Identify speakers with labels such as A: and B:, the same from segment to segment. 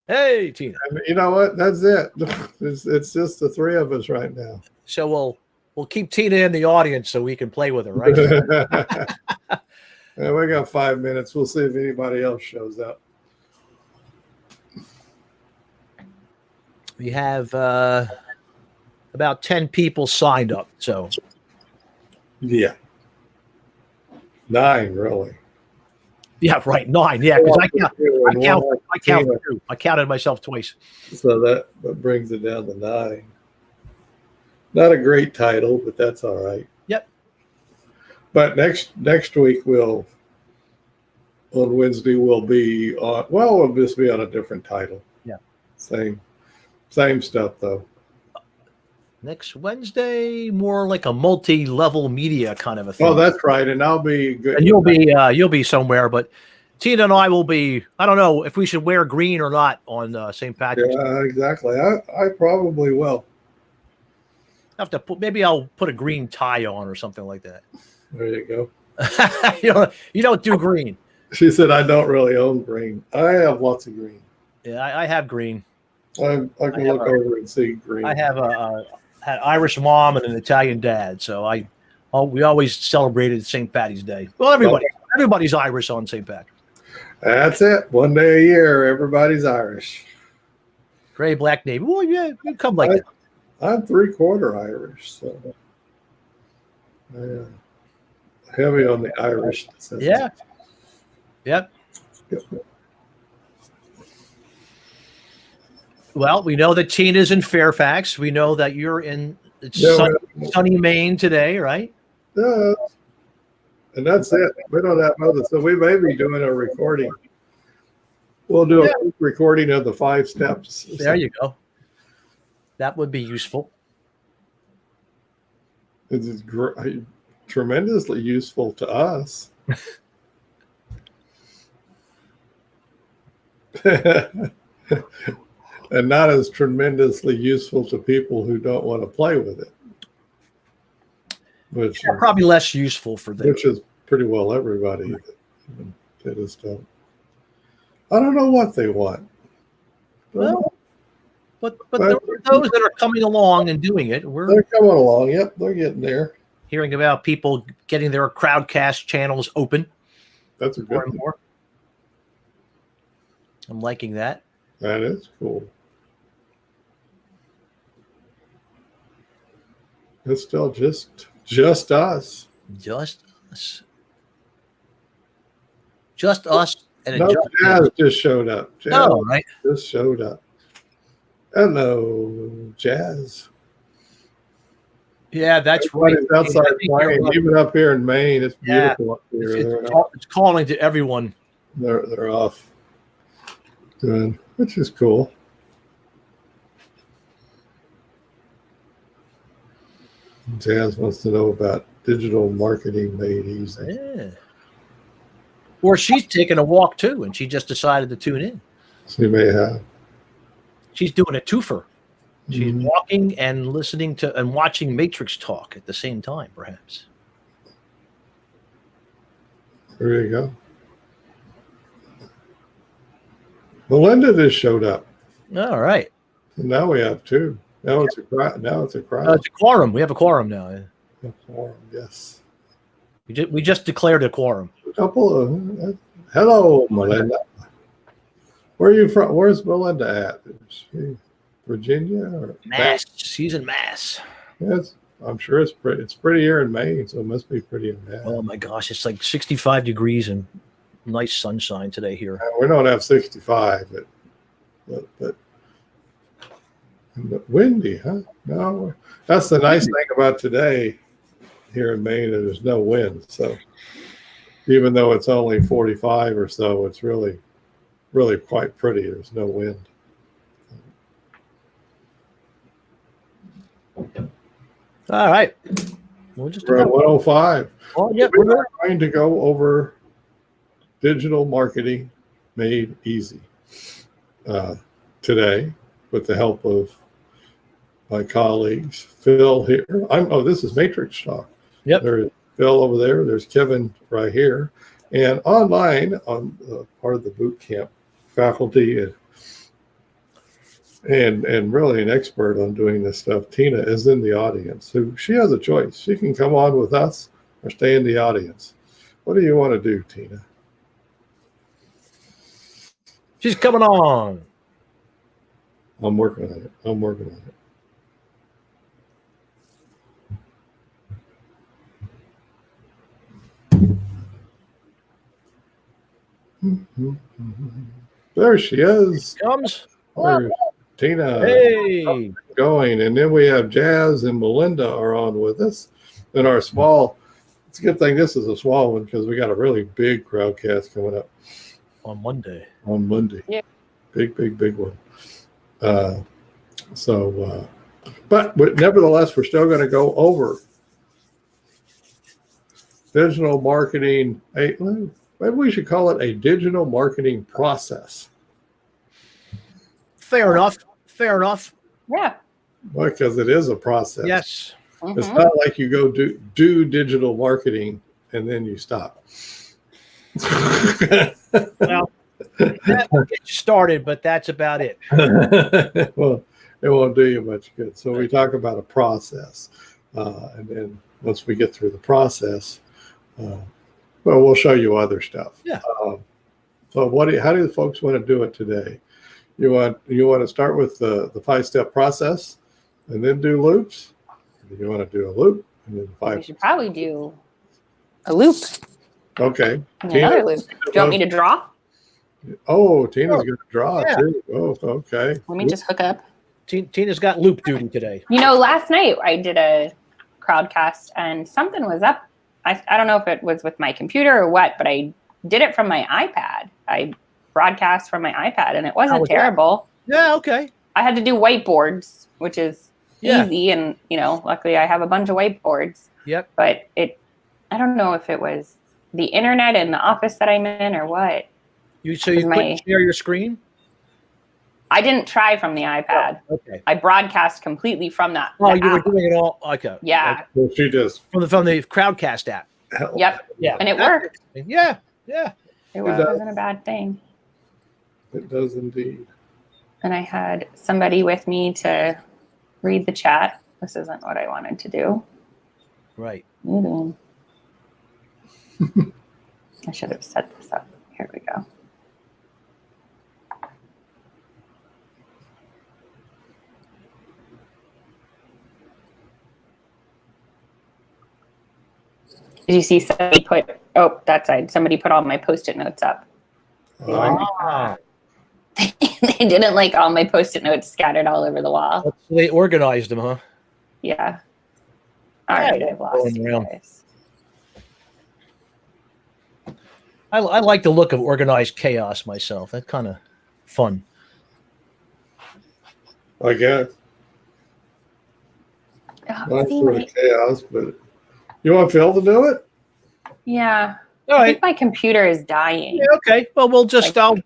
A: Hey, Tina.
B: And you know what? That's it. It's just the three of us right now.
A: So we'll keep Tina in the audience so we can play with her, right?
B: Yeah, we got 5 minutes. We'll see if anybody else shows up.
A: We have about 10 people signed up. So
B: Yeah. 9, really.
A: yeah, right. 9. Yeah, because I counted myself twice.
B: So that brings it down to 9. Not a great title, but that's all right.
A: Yep.
B: But next week on Wednesday we'll be on. Well, we'll just be on a different title.
A: Yeah.
B: Same stuff though.
A: Next Wednesday, more like a multi-level media kind of a thing.
B: Oh, that's right. And I'll be good.
A: And you'll be somewhere, but Tina and I will be. I don't know if we should wear green or not on St. Patrick's.
B: Yeah, exactly. I probably will.
A: Maybe I'll put a green tie on or something like that.
B: There you go.
A: you don't do green.
B: She said I don't really own green. I have lots of green.
A: Yeah, I have green.
B: I can look over and see green.
A: I have had Irish mom and an Italian dad, so we always celebrated St. Patty's Day. Well, everybody's Irish on St. Patrick's.
B: That's it. One day a year, everybody's Irish.
A: Gray, black, navy. Well, yeah, you come like that.
B: I'm 3/4 Irish, so heavy on the Irish.
A: Yeah. Yep. Well, we know that Tina's in Fairfax. We know that you're in sunny Maine today, right?
B: Yeah. And that's it. We don't have other. So we may be doing a recording. We'll do a quick recording of the 5 steps.
A: There you go. That would be useful.
B: It's tremendously useful to us. And not as tremendously useful to people who don't want to play with it. Which
A: probably less useful for them.
B: Which is pretty well everybody. They just don't. I don't know what they want.
A: Well, but there are those that are coming along and doing it.
B: They're coming along. Yep, they're getting there.
A: Hearing about people getting their crowdcast channels open.
B: That's a good thing.
A: I'm liking that.
B: That is cool. It's still just us.
A: Just us. Just us. And
B: Jazz just showed up.
A: Jazz right.
B: Just showed up. Hello, Jazz.
A: Yeah, that's right.
B: It's outside playing. Even up here in Maine, it's beautiful up here.
A: It's calling to everyone.
B: They're off doing, which is cool. Jazz wants to know about digital marketing made easy.
A: Yeah. Or she's taking a walk too, and she just decided to tune in.
B: She may have.
A: She's doing a twofer. She's walking and listening to and watching Matrix talk at the same time, perhaps.
B: There you go. Melinda just showed up.
A: All right.
B: And now we have 2. Now it's a crowd.
A: It's a quorum. We have a quorum now.
B: A quorum, yes.
A: We just declared a quorum.
B: A couple of hello, Melinda. Where are you from? Where's Melinda at? Is she Virginia or
A: Mass? She's in Mass.
B: Yes, I'm sure it's pretty. It's pretty here in Maine, so it must be pretty in Mass.
A: Oh my gosh, it's like 65 degrees and nice sunshine today here.
B: We don't have 65, but windy, huh? No, that's the nice thing about today here in Maine. There's no wind, so even though it's only 45 or so, it's really quite pretty. There's no wind.
A: All right.
B: We're at 105.
A: Oh, yeah,
B: we're going to go over digital marketing made easy today with the help of my colleagues. Phil here. This is Matrix Talk.
A: Yep.
B: There's Phil over there. There's Kevin right here. And online on part of the boot camp faculty and really an expert on doing this stuff, Tina, is in the audience. So she has a choice. She can come on with us or stay in the audience. What do you want to do, Tina?
A: She's coming on.
B: I'm working on it. I'm working on it. There she is.
A: Comes.
B: There's Tina.
A: Hey.
B: Going. And then we have Jazz and Melinda are on with us. And our small, it's a good thing this is a small one because we got a really big crowdcast coming up.
A: On Monday.
B: On Monday.
C: Yeah.
B: Big one. But nevertheless, we're still going to go over digital marketing. Maybe we should call it a digital marketing process.
A: Fair enough.
C: Yeah.
B: Because it is a process.
A: Yes.
B: It's not like you go do digital marketing and then you stop.
A: Well, that will get you started, but that's about it.
B: Well, it won't do you much good. So we talk about a process. And then once we get through the process, we'll show you other stuff.
A: Yeah.
B: So how do the folks want to do it today? You want to start with the 5-step process and then do loops? Or do you want to do a loop and then 5?
C: We should probably do a loop.
B: Okay.
C: And another loop. Do you want me to draw?
B: Oh, Tina's going to draw too. Oh, okay.
C: Let me just hook up.
A: Tina's got loop duty today.
C: Last night I did a crowdcast and something was up. I don't know if it was with my computer or what, but I did it from my iPad. I broadcast from my iPad and it wasn't terrible.
A: Yeah, okay.
C: I had to do whiteboards, which is easy. And, luckily I have a bunch of whiteboards.
A: Yep.
C: But I don't know if it was the internet in the office that I'm in or what.
A: So you couldn't share your screen?
C: I didn't try from the iPad.
A: Oh, okay.
C: I broadcast completely from that.
A: Oh, you were doing it all. Okay.
C: Yeah.
B: Well, she just
A: From the Crowdcast app.
C: Yep.
A: Yeah.
C: And it worked.
A: Yeah.
C: It wasn't a bad thing.
B: It does indeed.
C: And I had somebody with me to read the chat. This isn't what I wanted to do.
A: Right.
C: I should have set this up. Here we go. Did you see somebody that side? Somebody put all my Post-it notes up. They didn't like all my Post-it notes scattered all over the wall.
A: They organized them, huh?
C: Yeah. All right, I've lost you guys.
A: I like the look of organized chaos myself. That's kind of fun.
B: I guess. Not sort of chaos, but you want Phil to do it?
C: Yeah.
A: All
C: I
A: right.
C: think my computer is dying.
A: Yeah, okay. Well, we'll just. I'm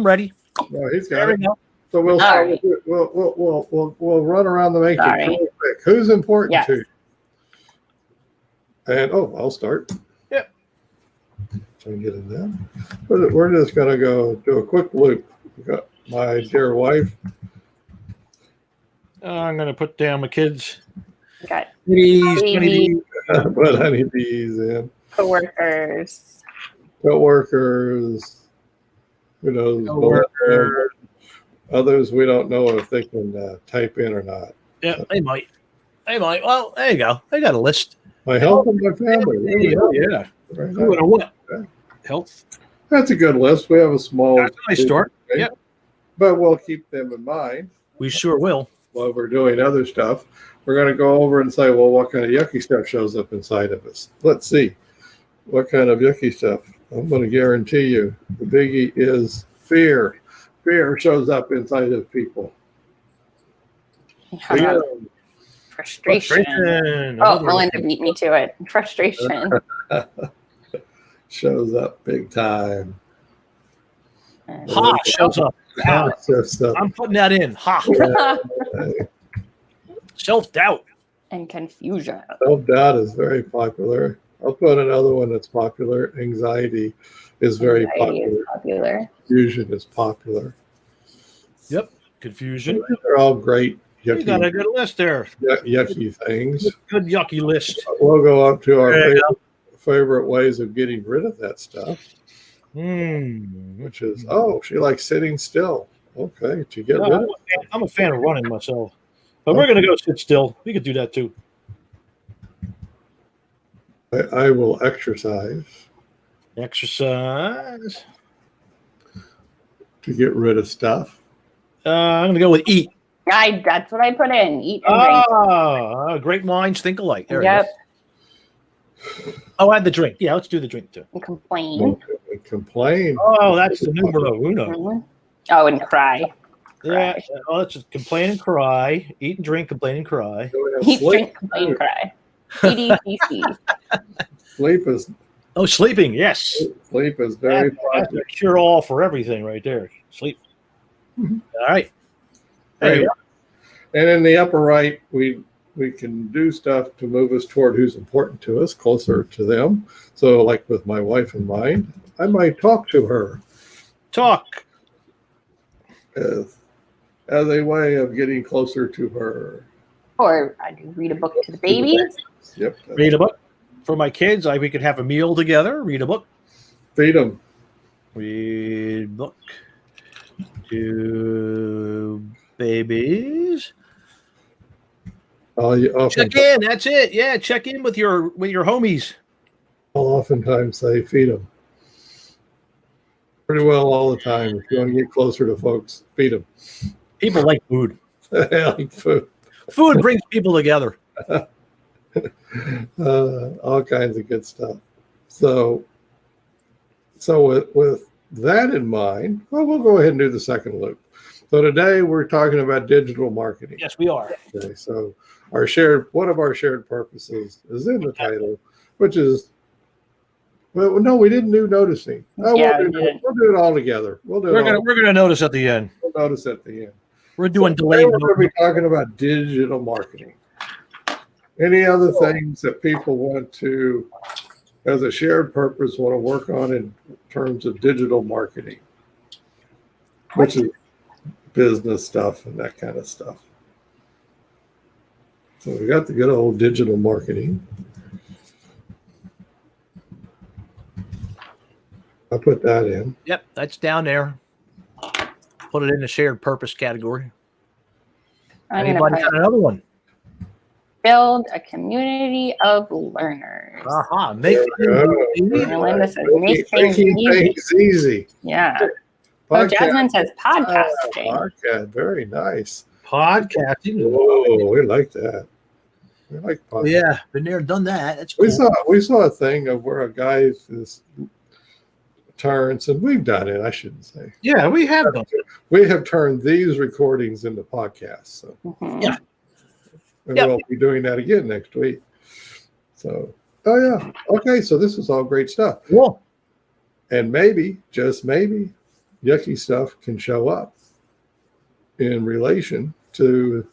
A: ready.
B: No, he's got
A: There
B: it.
A: we go.
B: So we'll
C: All right.
B: we'll run around the matrix
C: Sorry.
B: really quick. Who's important
C: Yes.
B: to you? And I'll start.
A: Yep.
B: So I can get in there. We're just gonna go do a quick loop. We got my dear wife.
A: I'm gonna put down my kids.
C: Got
A: Honeybees.
B: Put honeybees in.
C: coworkers.
B: Co-workers. Who knows?
A: Co-workers.
B: Others we don't know if they can type in or not.
A: Yeah, they might. Well, there you go. They got a list.
B: My health and my family. There we go.
A: Yeah.
B: Right
A: Who would have what?
B: Okay.
A: Health.
B: That's a good list. We have a small.
A: That's a nice start.
B: Okay?
A: Yep.
B: But we'll keep them in mind
A: We sure will.
B: while we're doing other stuff. We're going to go over and say, well, what kind of yucky stuff shows up inside of us? Let's see. What kind of yucky stuff? I'm going to guarantee you the biggie is fear. Fear shows up inside of people.
C: How about frustration? Oh, Melinda beat me to it. Frustration.
B: Shows up big time.
A: Ha shows up.
B: Ha shows up.
A: I'm putting that in. Ha. Self-doubt.
C: And confusion.
B: Self-doubt is very popular. I'll put another one that's popular. Anxiety is very
C: Anxiety is popular.
B: Confusion is popular.
A: Yep. Confusion.
B: They're all great
A: You got a
B: yucky,
A: good list there.
B: yucky things.
A: Good yucky list.
B: We'll go up to our
A: There you
B: favorite ways of getting rid of that stuff,
A: Mm.
B: which is, she likes sitting still. Okay, to get
A: No,
B: rid of
A: I'm a fan of running myself. But we're going to go sit still. We could do that too.
B: I will exercise
A: Exercise.
B: to get rid of stuff.
A: I'm going to go with eat.
C: That's what I put in. Eat and drink.
A: Great minds think alike. There
C: Yep.
A: we go. Oh, add the drink. Yeah, let's do the drink too.
C: And complain.
B: Complain.
A: Oh, that's the numero uno.
C: Mhm. Oh, and cry.
A: Yeah. Oh, let's just complain and cry. Eat and drink, complain and cry.
C: Eat, drink, complain, cry. EDCC.
B: Sleep is
A: Sleeping. Yes.
B: sleep is very
A: That's a cure all for everything right there. Sleep.
B: Mhm.
A: All right. There you go.
B: And in the upper right, we can do stuff to move us toward who's important to us, closer to them. So like with my wife in mind, I might talk to her
A: Talk.
B: as a way of getting closer to her.
C: Or I do read a book to the baby.
B: Yep.
A: Read a book. For my kids, we could have a meal together. Read a book.
B: Feed them.
A: Read book to babies. Check in. That's it. Yeah, check in with your homies.
B: I'll oftentimes say feed them. Pretty well all the time. If you want to get closer to folks, feed them.
A: People like food.
B: They like food.
A: Food brings people together.
B: All kinds of good stuff. So with that in mind, we'll go ahead and do the second loop. So today we're talking about digital marketing.
A: Yes, we are.
B: Okay, so one of our shared purposes is in the title, which is, well, no, we didn't do noticing. We'll do it all together.
A: We're gonna notice at the end.
B: We'll notice at the end.
A: We're doing
B: Today
A: delayed.
B: we're going to be talking about digital marketing. Any other things that people want to, as a shared purpose, want to work on in terms of digital marketing, which is business stuff and that kind of stuff. So we got the good old digital marketing. I put that in.
A: Yep, that's down there. Put it in the shared purpose category. Anybody got another one?
C: Build a community of learners.
A: Make
C: Melinda says, make things
B: easy.
C: Yeah. Oh, Jasmine says podcasting.
B: Podcast, very nice.
A: Podcasting.
B: Oh, we like that. We like podcasting.
A: Yeah, been there, done that. That's cool.
B: We saw a thing of where a guy turns, and we've done it. I shouldn't say.
A: Yeah, we have done it.
B: We have turned these recordings into podcasts. So.
A: Yeah.
B: And we'll be doing that again next week. So, okay. So this is all great stuff.
A: Cool.
B: And maybe, just maybe, yucky stuff can show up in relation to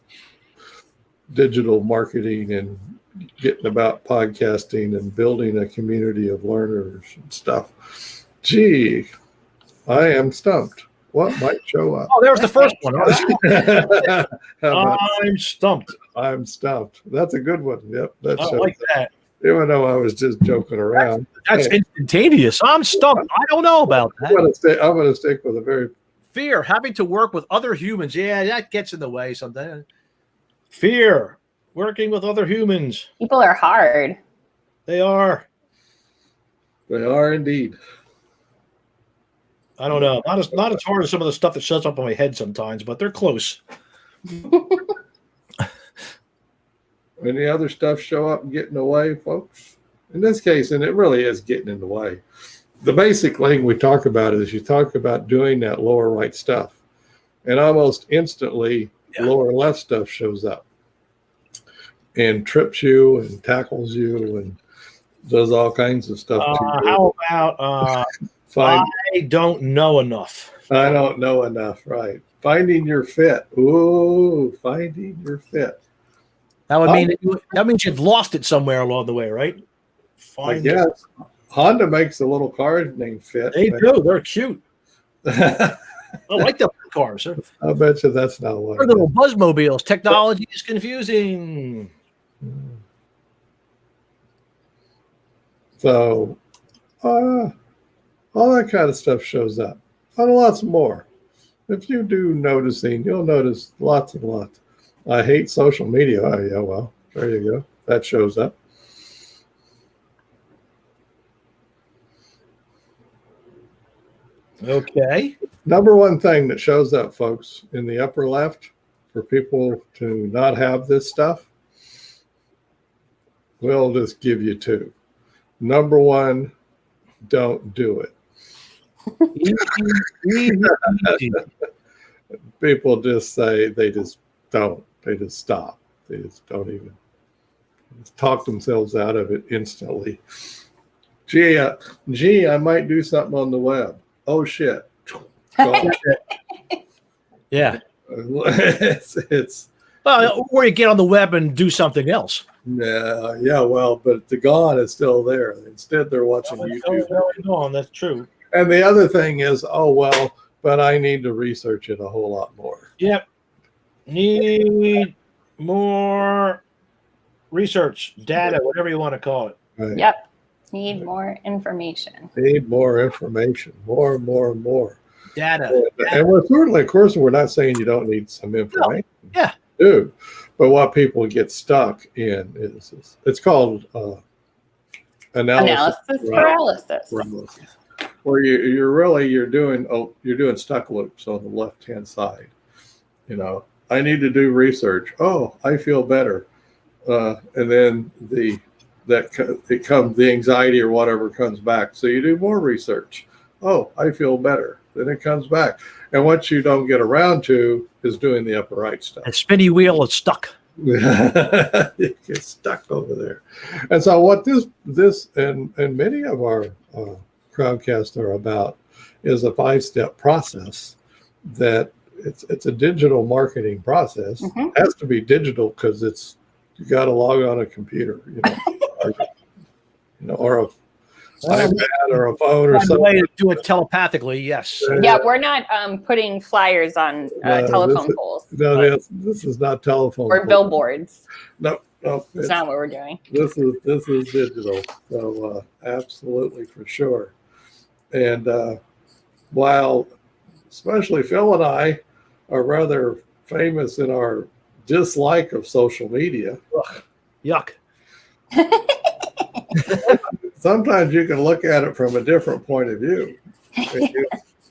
B: digital marketing and getting about podcasting and building a community of learners and stuff. Gee, I am stumped. What might show up?
A: Oh, there's the first one. I'm stumped.
B: I'm stumped. That's a good one. Yep.
A: I like that.
B: Even though I was just joking around.
A: That's instantaneous. I'm stumped. I don't know about that.
B: I'm going to stick with a very...
A: Fear, having to work with other humans. Yeah, that gets in the way sometimes. Fear, working with other humans.
C: People are hard.
A: They are.
B: They are indeed.
A: I don't know. Not as hard as some of the stuff that shows up on my head sometimes, but they're close.
B: Any other stuff show up and get in the way, folks? In this case, and it really is getting in the way. The basic thing we talk about is you talk about doing that lower right stuff, and almost instantly lower left stuff shows up and trips you and tackles you and does all kinds of stuff.
A: How about I don't know enough?
B: I don't know enough, right. Finding your fit. Ooh, finding your fit.
A: That would mean that means you've lost it somewhere along the way, right?
B: I guess. Honda makes a little car named Fit.
A: They do. They're cute. I like the cars. Sir.
B: I bet you that's not one.
A: They're little buzzmobiles. Technology is confusing.
B: So, all that kind of stuff shows up. And lots more. If you do noticing, you'll notice lots and lots. I hate social media. Oh, yeah, well, there you go. That shows up.
A: Okay.
B: Number one thing that shows up, folks, in the upper left for people to not have this stuff, we'll just give you two. Number one, don't do it.
A: Easy.
B: People just say they just don't. They just stop. They just don't even talk themselves out of it instantly. Gee, I might do something on the web. Oh shit.
A: Yeah.
B: It's
A: Well, or you get on the web and do something else.
B: yeah, well, but the gone is still there. Instead, they're watching YouTube.
A: That's true.
B: And the other thing is, oh well, but I need to research it a whole lot more.
A: Yep. Need more research, data, whatever you want to call it.
B: Right.
C: Yep. Need more information.
B: Need more information, more.
A: Data.
B: And we're certainly, of course, we're not saying you don't need some information.
A: No. Yeah.
B: Do. But what people get stuck in is it's called analysis
C: paralysis.
B: Where you're doing stuck loops on the left hand side. You know, I need to do research. Oh, I feel better, and then the anxiety or whatever comes back. So you do more research. Oh, I feel better. Then it comes back. And what you don't get around to is doing the upper right stuff.
A: A spinny wheel is stuck.
B: You get stuck over there. And so what this and many of our crowdcasts are about is a 5-step process that it's a digital marketing process.
C: Mm-hmm.
B: It has to be digital because you got to log on a computer, or a iPad or a phone or something.
A: Way to do it telepathically, yes.
C: Yeah, we're not putting flyers on telephone poles.
B: No, this is not telephone
C: or billboards.
B: No,
C: it's not what we're doing.
B: This is digital, so absolutely for sure. And while especially Phil and I are rather famous in our dislike of social media,
A: Yuck.
B: sometimes you can look at it from a different point of view.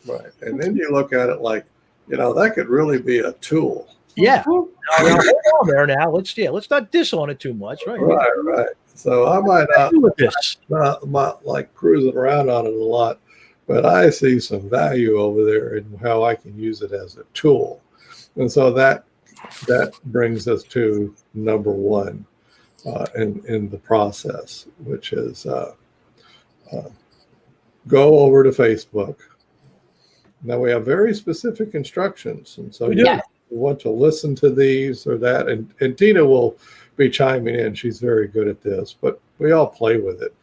B: Right. And then you look at it like, that could really be a tool.
A: Yeah. Now, hold on there now. Let's not diss on it too much, right?
B: Right. So I might not like cruising around on it a lot, but I see some value over there in how I can use it as a tool. And so that brings us to number one in the process, which is go over to Facebook. Now we have very specific instructions, and so you want to listen to these or that, and Tina will be chiming in. She's very good at this, but we all play with it.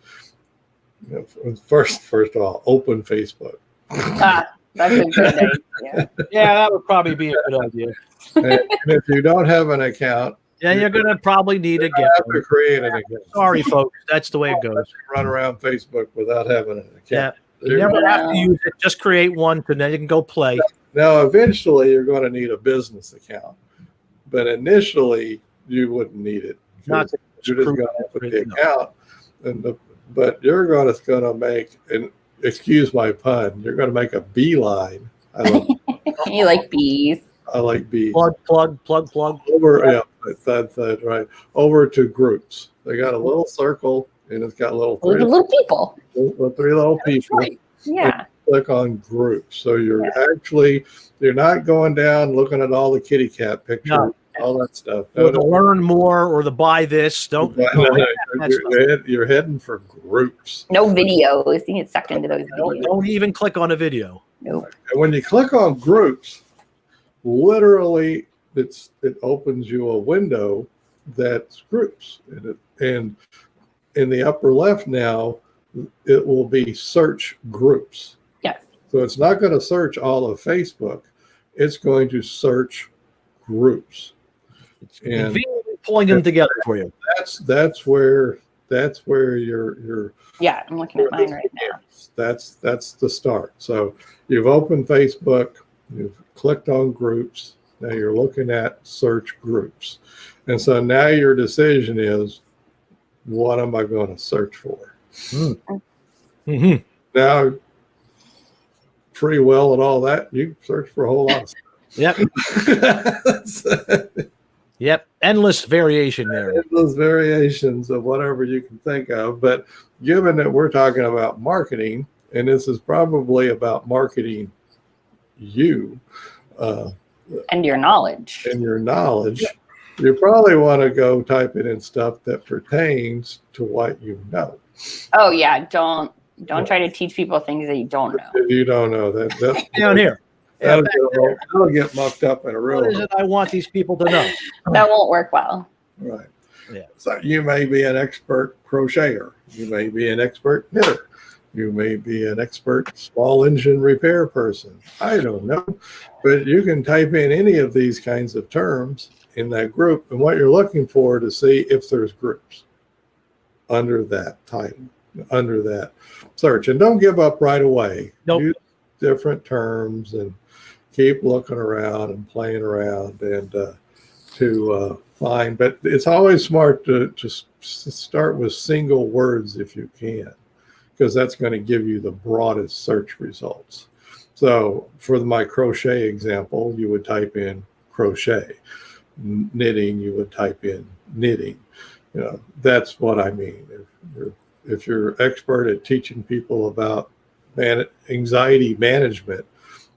B: First of all, open Facebook.
C: That's a good idea.
A: Yeah, that would probably be a good idea.
B: And if you don't have an account,
A: you're going to probably need to
B: to create an account.
A: Sorry, folks, that's the way it goes.
B: Run around Facebook without having an account.
A: Yeah, you never have to use it. Just create one, and then you can go play.
B: Now, eventually, you're going to need a business account, but initially, you wouldn't need it. You're just going to put the account, but you're going to make, and excuse my pun, you're going to make a beeline.
C: You like bees.
B: I like bees.
A: Plug.
B: Over, that's right. Over to groups. They got a little circle, and it's got little three
C: people.
B: Three little people.
C: Right. Yeah.
B: Click on groups. So you're not going down looking at all the kitty cat pictures, all that stuff.
A: Or to learn more, or to buy this.
B: You're heading for groups.
C: No videos. You get sucked into those videos.
A: Don't even click on a video.
C: Nope.
B: And when you click on groups, literally it opens you a window that's groups. And in the upper left now, it will be search groups.
C: Yes.
B: So it's not going to search all of Facebook. It's going to search groups. And
A: Conveniently pulling them together for you.
B: that's where your
C: Yeah, I'm looking at mine right now.
B: that's the start. So you've opened Facebook, you've clicked on groups. Now you're looking at search groups. And so now your decision is, what am I going to search for?
A: Mm-hmm.
B: Now, free will and all that, you search for a whole lot of stuff.
A: Yep. Yep. Endless variation there.
B: Endless variations of whatever you can think of. But given that we're talking about marketing, and this is probably about marketing you
C: And your knowledge.
B: You probably want to go type it in stuff that pertains to what you know.
C: Oh yeah, don't try to teach people things that you don't know.
B: If you don't know that
A: Down here.
B: that'll get mucked up in a real
A: What is it I want these people to know?
C: That won't work well.
B: right.
A: Yeah.
B: So you may be an expert crocheter. You may be an expert knitter. You may be an expert small engine repair person. I don't know. But you can type in any of these kinds of terms in that group, and what you're looking for to see if there's groups under that title, under that search. And don't give up right away.
A: Nope.
B: Use different terms and keep looking around and playing around and to find. But it's always smart to just start with single words if you can, because that's going to give you the broadest search results. So for my crochet example, you would type in crochet. Knitting, you would type in knitting. You know, that's what I mean. If you're expert at teaching people about anxiety management,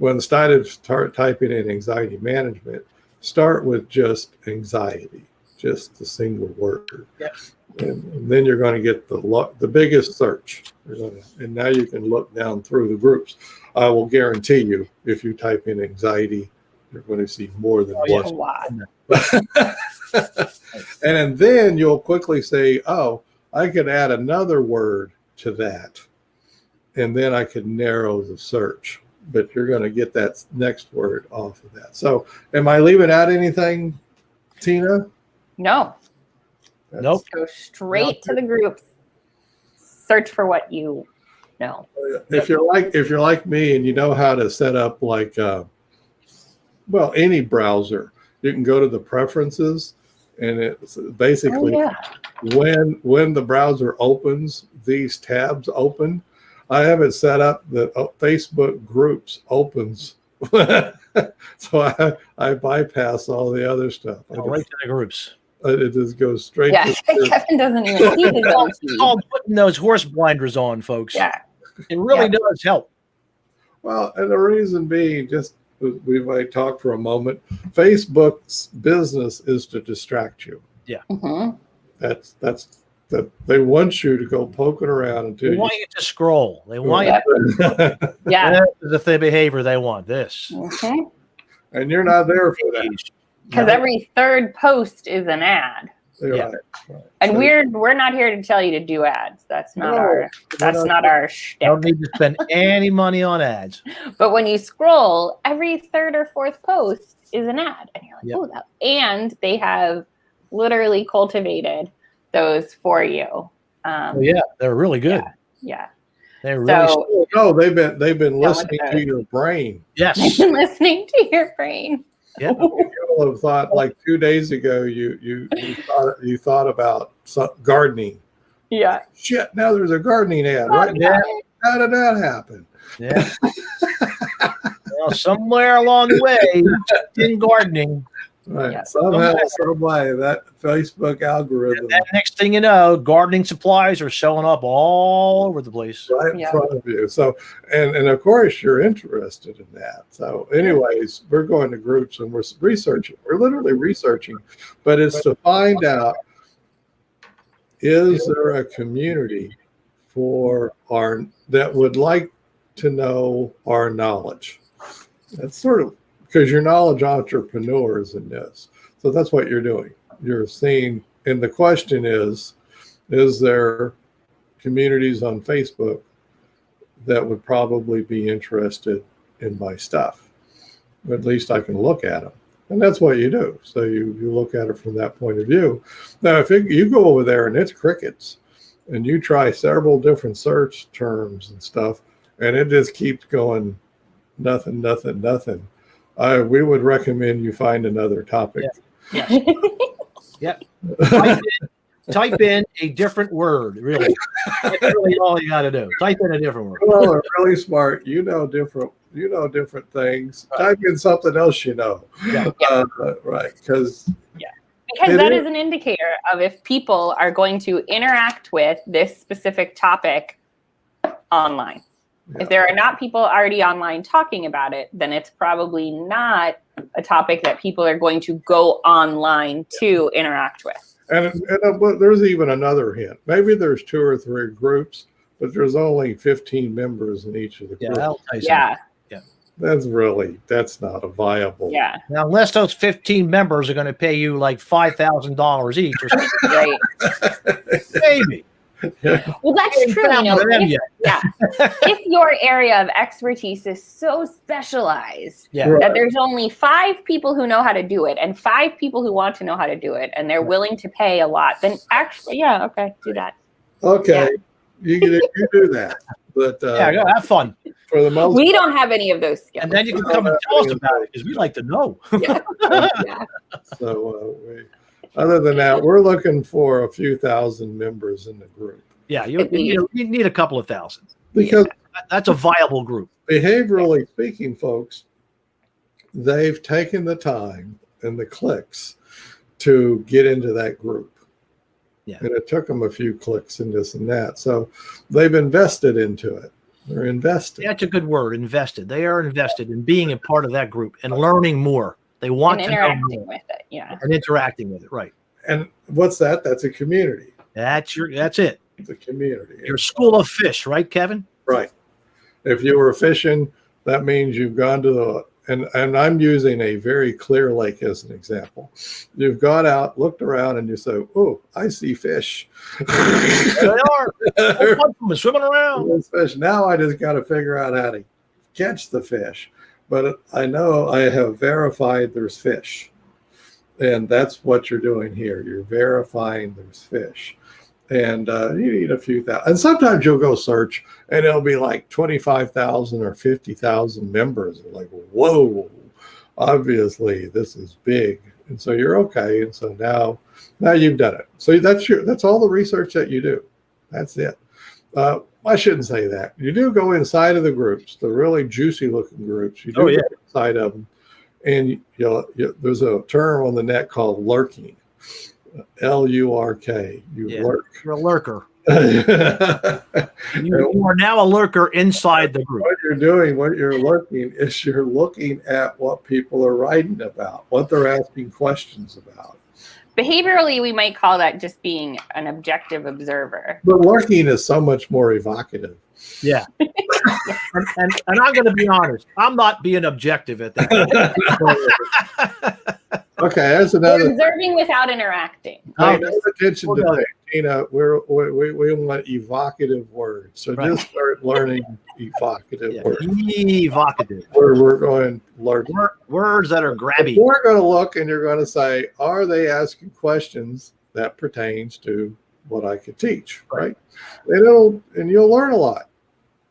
B: well, instead of start typing in anxiety management, start with just anxiety, just the single word.
A: Yes.
B: And then you're going to get the biggest search. And now you can look down through the groups. I will guarantee you, if you type in anxiety, you're going to see more than one.
C: A lot.
B: And then you'll quickly say, oh, I could add another word to that. And then I could narrow the search. But you're going to get that next word off of that. So am I leaving out anything, Tina?
C: No.
A: Nope.
C: Go straight to the groups. Search for what you know.
B: If you're like me and you know how to set up like any browser, you can go to the preferences, and it's basically when the browser opens, these tabs open. I have it set up that Facebook groups opens, so I bypass all the other stuff.
A: Right to the groups.
B: It just goes straight.
C: Yeah, Kevin doesn't even see the
A: It's called putting those horse blinders on, folks.
C: Yeah.
A: It really does help.
B: Well, and the reason being, just we might talk for a moment. Facebook's business is to distract you.
A: Yeah.
C: Mm-hmm.
B: That's that they want you to go poking around until
A: They want you to scroll. They want you.
C: Yeah.
A: That's the behavior they want. This.
C: Mm-hmm.
B: And you're not there for that.
C: Because every third post is an ad.
B: Right.
C: And
B: So-
C: we're not here to tell you to do ads. That's not our shtick.
A: Don't need to spend any money on ads.
C: But when you scroll, every third or fourth post is an ad, and you're like,
A: Yep.
C: oh, that. And they have literally cultivated those for you.
A: They're really good.
C: Yeah.
A: They're really.
C: So
B: No, they've been
C: Yeah,
B: listening
C: look at
B: to
C: that.
B: your brain.
A: Yes.
C: listening to your brain.
A: Yeah.
B: People have thought, like 2 days ago, you thought about gardening.
C: Yeah.
B: Shit, now there's a gardening ad, right?
A: Yeah.
B: How did that happen?
A: Yeah. Well, somewhere along the way, in gardening,
B: Right.
C: Yeah.
B: Somehow, some way, that Facebook algorithm
A: and next thing you know, gardening supplies are showing up all over the place.
B: right in
C: Yeah.
B: front of you. So, and of course, you're interested in that. So, anyways, we're going to groups and we're researching. We're literally researching, but it's to find out, is there a community that would like to know our knowledge? That's sort of because you're knowledge entrepreneurs in this. So that's what you're doing. You're seeing, and the question is there communities on Facebook that would probably be interested in my stuff. At least I can look at them. And that's what you do. So you look at it from that point of view. Now, if you go over there and it's crickets, and you try several different search terms and stuff, and it just keeps going nothing, we would recommend you find another topic.
A: Yeah. Yep. Type in a different word, really. That's really all you got to do. Type in a different word.
B: Well, they're really smart. Different things. Right. Type in something else
A: Yeah.
B: Right, because
C: that is an indicator of if people are going to interact with this specific topic online. Yeah. If there are not people already online talking about it, then it's probably not a topic that people are going to go online to interact with.
B: And there's even another hint. Maybe there's 2 or 3 groups, but there's only 15 members in each of the groups.
C: Yeah.
B: That's not a viable.
C: Yeah.
A: Now, unless those 15 members are going to pay you like $5,000 each or something.
C: Right.
A: Maybe.
C: Well, that's true. If your area of expertise is so specialized that there's only 5 people who know how to do it and 5 people who want to know how to do it, and they're willing to pay a lot, then actually, do that.
B: Okay, you do that. But
A: go have fun.
B: For the most
C: we don't have any of those skills.
A: And then you can come and tell us about it because we like to know.
B: So other than that, we're looking for a few thousand members in the group.
A: Yeah, you need a couple of thousand.
B: Because
A: that's a viable group.
B: Behaviorally speaking, folks, they've taken the time and the clicks to get into that group.
A: Yeah.
B: And it took them a few clicks and this and that. So they've invested into it. They're invested.
A: That's a good word, invested. They are invested in being a part of that group and learning more. They want to know more.
C: With it,
A: and interacting with it, right?
B: And what's that? That's a community.
A: That's it.
B: It's a community.
A: Your school of fish, right, Kevin?
B: Right. If you were fishing, that means you've gone to and I'm using a very clear lake as an example. You've gone out, looked around, and you say, "Oh, I see fish."
A: They are. Swimming around.
B: Fish. Now I just got to figure out how to catch the fish. But I know I have verified there's fish. And that's what you're doing here. You're verifying there's fish. And you need a few thousand. And sometimes you'll go search and it'll be like 25,000 or 50,000 members. And like, whoa, obviously this is big. And so you're okay. And so now you've done it. So that's all the research that you do. That's it. I shouldn't say that. You do go inside of the groups, the really juicy looking groups. You do go inside of them. And there's a term on the net called lurking. L-U-R-K. Lurk.
A: You're a lurker. You are now a lurker inside the group.
B: What you're lurking is you're looking at what people are writing about, what they're asking questions about.
C: Behaviorally, we might call that just being an objective observer.
B: But lurking is so much more evocative.
A: Yeah. and I'm going to be honest. I'm not being objective at that.
B: Okay, that's another.
C: We're observing without interacting.
B: Pay attention to that. Tina, we want evocative words. So just start learning evocative words.
A: Evocative.
B: We're going lurking.
A: Words that are grabby.
B: You're going to look and you're going to say, are they asking questions that pertains to what I could teach, right? And you'll learn a lot.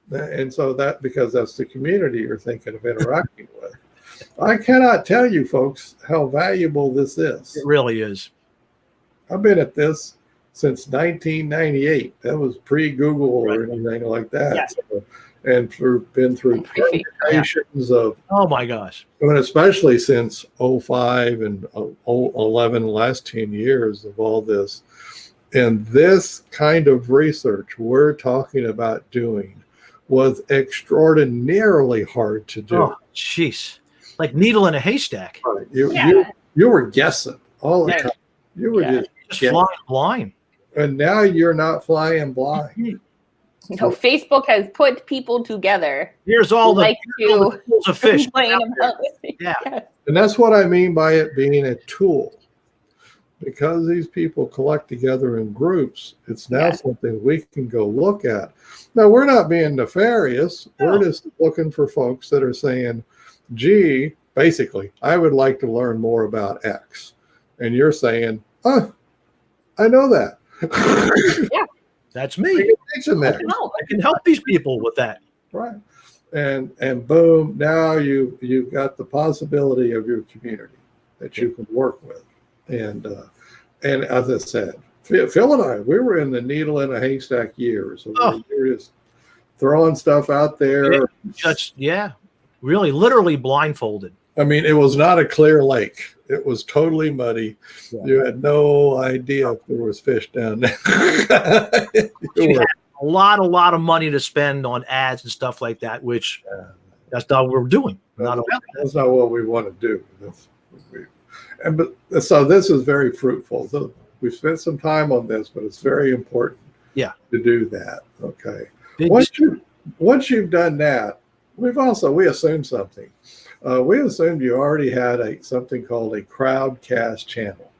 B: And so because that's the community you're thinking of interacting with. I cannot tell you, folks, how valuable this is.
A: It really is.
B: I've been at this since 1998. That was pre-Google or anything like that.
C: Yes.
B: So, and been through presentations of.
A: Oh my gosh!
B: But especially since 05 and 11, the last 10 years of all this, and this kind of research we're talking about doing was extraordinarily hard to do.
A: Oh, jeez. Like needle in a haystack.
B: Right. You were guessing all the time. You were just
A: flying blind.
B: And now you're not flying blind.
C: No, Facebook has put people together.
A: Here's all the
C: pools
A: of fish.
C: Yeah.
B: And that's what I mean by it being a tool. because these people collect together in groups, it's now
C: Yeah.
B: something we can go look at. Now, we're not being nefarious.
A: No.
B: We're just looking for folks that are saying, gee, basically, I would like to learn more about X. And you're saying, oh, I know that.
C: Yeah.
A: That's me. I can help these people with that.
B: Right. And boom, now you've got the possibility of your community that you can work with. And as I said, Phil and I, we were in the needle in a haystack years. So we were just throwing stuff out there.
A: Really, literally blindfolded.
B: I mean, it was not a clear lake. It was totally muddy. Yeah. You had no idea if there was fish down there.
A: You had a lot of money to spend on ads and stuff like that, which that's not what we're doing.
B: That's not what we want to do. So this is very fruitful. So we've spent some time on this, but it's very important to do that. Okay. Once you've done that, we assumed something. We assumed you already had something called a crowdcast channel.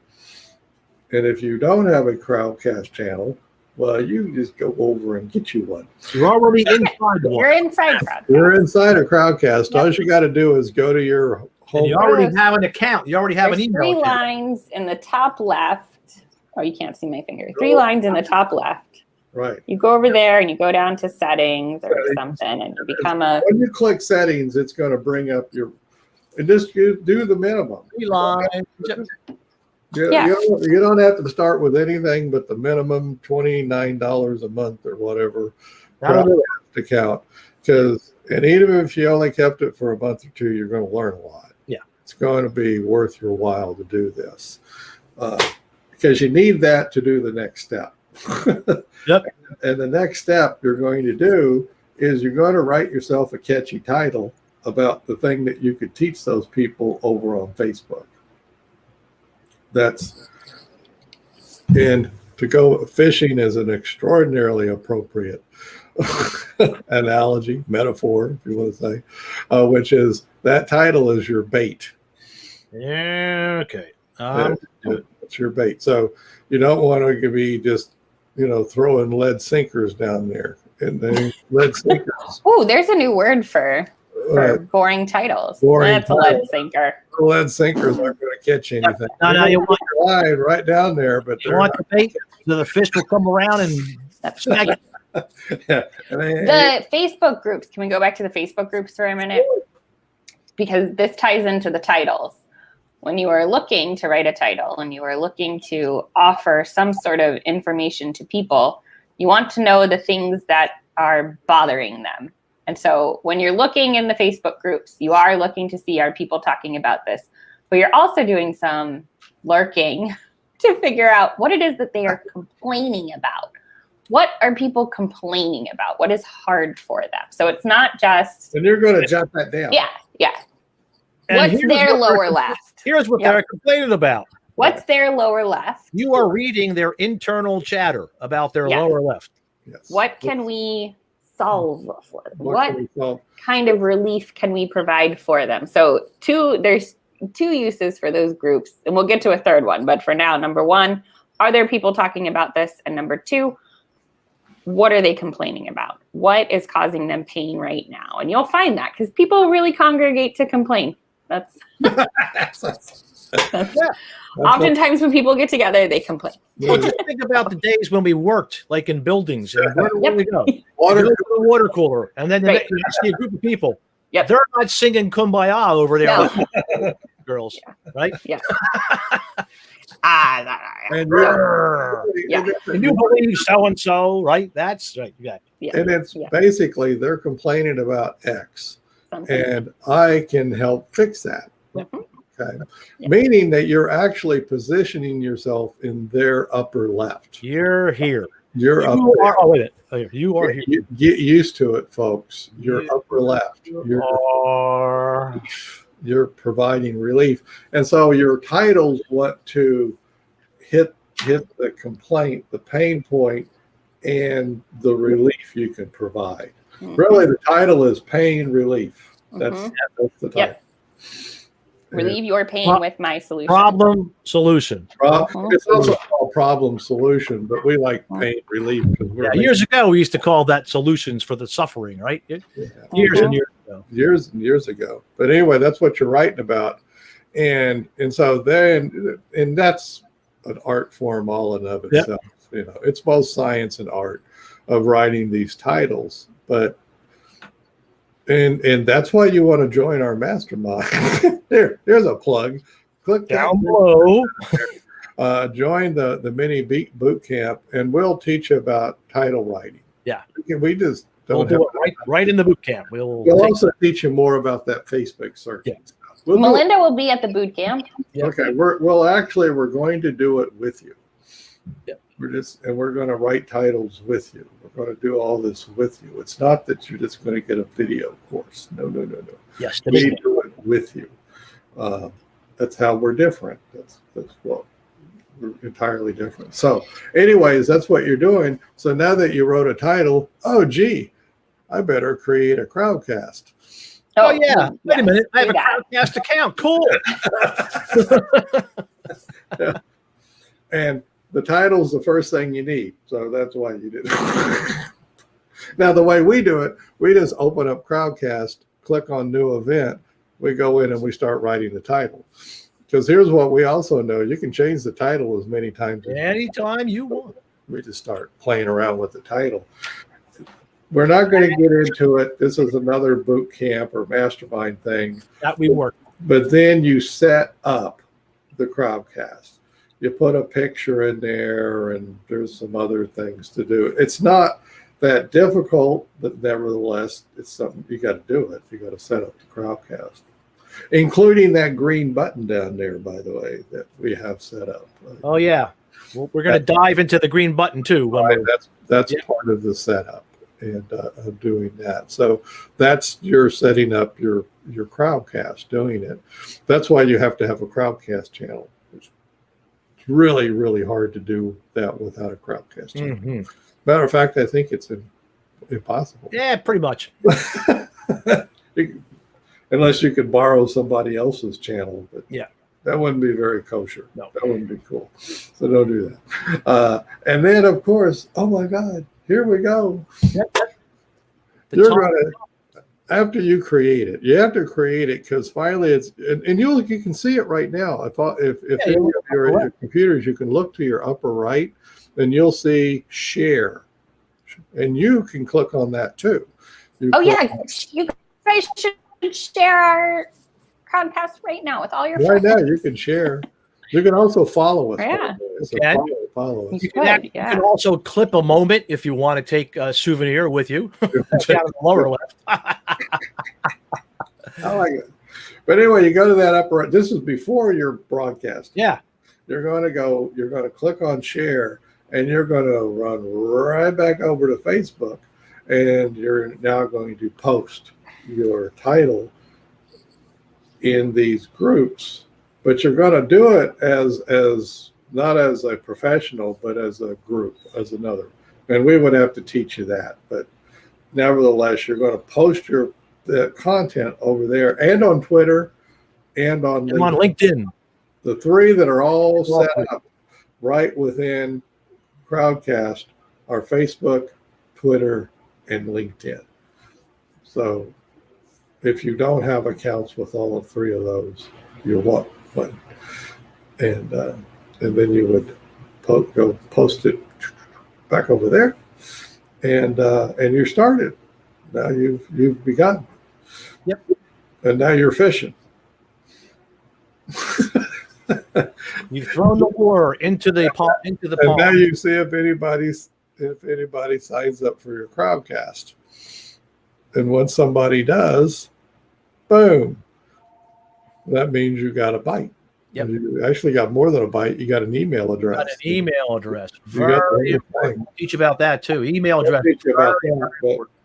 B: And if you don't have a crowdcast channel, well, you just go over and get you one.
A: You're already inside one.
C: You're inside Crowdcast.
B: You're inside a Crowdcast. All you got to do is go to your home.
A: And you already have an account. You already have an email.
C: 3 lines in the top left. Oh, you can't see my finger. 3 lines in the top left.
B: Right.
C: You go over there and you go down to settings or something, and you become
B: When you click settings, it's going to bring up you do the minimum.
A: 3 lines.
B: You don't have to start with anything but the minimum $29 a month or whatever to count. And even if you only kept it for a month or 2, you're going to learn a lot.
A: Yeah.
B: It's going to be worth your while to do this because you need that to do the next step.
A: Yep.
B: And the next step you're going to do is you're going to write yourself a catchy title about the thing that you could teach those people over on Facebook. And to go fishing is an extraordinarily appropriate analogy, metaphor, if you want to say, which is that title is your bait.
A: Yeah, okay.
B: It's your bait. So you don't want to be just, throwing lead sinkers down there. And then lead sinkers.
C: Oh, there's a new word for boring titles. That's a lead sinker.
B: Lead sinkers aren't going to catch anything.
A: No, you want
B: your line right down there, but
A: you want the bait, so the fish will come around and snag it.
C: The Facebook groups. Can we go back to the Facebook groups for a minute? Because this ties into the titles. When you are looking to write a title and you are looking to offer some sort of information to people, you want to know the things that are bothering them. And so when you're looking in the Facebook groups, you are looking to see, are people talking about this? But you're also doing some lurking to figure out what it is that they are complaining about. What are people complaining about? What is hard for them? So it's not just...
B: And you're going to jot that down.
C: Yeah.
A: And
C: what's their lower left?
A: Here's what they're complaining about.
C: What's their lower left?
A: You are reading their internal chatter about their lower left.
B: Yes.
C: What can we solve for them? What kind of relief can we provide for them? So there's 2 uses for those groups, and we'll get to a third one. But for now, number 1, are there people talking about this? And number 2, what are they complaining about? What is causing them pain right now? And you'll find that because people really congregate to complain. That's oftentimes when people get together, they complain.
A: Well, just think about the days when we worked, like in buildings. And where do we go? Go to the water cooler, and then you see a group of people.
C: Yep.
A: They're not singing "Kumbaya" over there, girls, right?
C: Yeah.
B: And
A: you believe so and so, right? That's right. Yeah.
B: And it's basically they're complaining about X. And I can help fix that.
C: Mm-hmm.
B: Okay. Yeah. Meaning that you're actually positioning yourself in their upper left.
A: You're here.
B: You
A: are here.
B: Get used to it, folks. You're upper left. You're providing relief. And so your titles want to hit the complaint, the pain point, and the relief you can provide. Mm-hmm. Really, the title is pain relief. That's the title.
C: Relieve your pain with my solution.
A: Problem solution.
B: It's also called problem solution, but we like pain relief.
A: Years ago, we used to call that solutions for the suffering, right? Years and years ago.
B: Years and years ago. But anyway, that's what you're writing about. And so then, and that's an art form all in of itself. You know, it's both science and art of writing these titles. But and that's why you want to join our mastermind. There's a plug. Click
A: down below.
B: Join the mini boot camp, and we'll teach you about title writing.
A: Yeah,
B: we just
A: we'll do it right in the boot camp. We'll
B: also teach you more about that Facebook search.
A: Yeah.
C: Melinda will be at the boot camp.
B: Okay, we're going to do it with you.
A: Yeah.
B: We're going to write titles with you. We're going to do all this with you. It's not that you're just going to get a video course. No.
A: Yes,
B: we do it with you. That's how we're different. That's what we're entirely different. So, anyways, that's what you're doing. So now that you wrote a title, oh gee, I better create a crowdcast.
A: Oh yeah. Wait a minute. I have a crowdcast account. Cool.
B: Yeah. And the title's the first thing you need. So that's why you did it. Now, the way we do it, we just open up Crowdcast, click on new event. We go in and we start writing the title. Because here's what we also know. You can change the title as many times as
A: anytime you want.
B: We just start playing around with the title. We're not going to get into it. This is another boot camp or mastermind thing.
A: That we work.
B: But then you set up the Crowdcast. You put a picture in there, and there's some other things to do. It's not that difficult, but nevertheless, it's something you got to do it. You got to set up the Crowdcast, including that green button down there, by the way, that we have set up.
A: Oh yeah, well, we're going to dive into the green button too.
B: Right, that's part of the setup and of doing that. So that's you're setting up your Crowdcast, doing it. That's why you have to have a Crowdcast channel. It's really, really hard to do that without a Crowdcast channel. Mm-hmm. Matter of fact, I think it's impossible.
A: Yeah, pretty much.
B: Unless you could borrow somebody else's channel, but
A: yeah,
B: that wouldn't be very kosher.
A: No,
B: that wouldn't be cool. So don't do that. And then, of course, oh my God, here we go. You're gonna, after you create it, you have to create it because finally it's and you can see it right now. If your computers, you can look to your upper right, and you'll see share, and you can click on that too. You
C: guys should share our Crowdcast right now with all your friends.
B: Right now, you can share. You can also follow us.
C: Yeah.
B: So follow us.
A: You can also clip a moment if you want to take a souvenir with you. Down in the lower left.
B: I like it. But anyway, you go to that upper. This is before your broadcast.
A: Yeah.
B: You're going to click on share, and you're going to run right back over to Facebook, and you're now going to post your title in these groups, but you're going to do it as not as a professional, but as a group, as another. And we would have to teach you that, but nevertheless, you're going to post the content over there and on Twitter and on
A: LinkedIn.
B: The three that are all set up right within Crowdcast are Facebook, Twitter, and LinkedIn. So if you don't have accounts with all of three of those, you'll want one. And then you would go post it back over there, and you're started. Now you've begun.
A: Yep.
B: And now you're fishing.
A: You've thrown the lure into the pond.
B: And now you see if anybody signs up for your Crowdcast. And once somebody does, boom, that means you got a bite.
A: Yep.
B: You actually got more than a bite. You got an email address.
A: Got an email address. Very important. We'll teach about that too. Email address.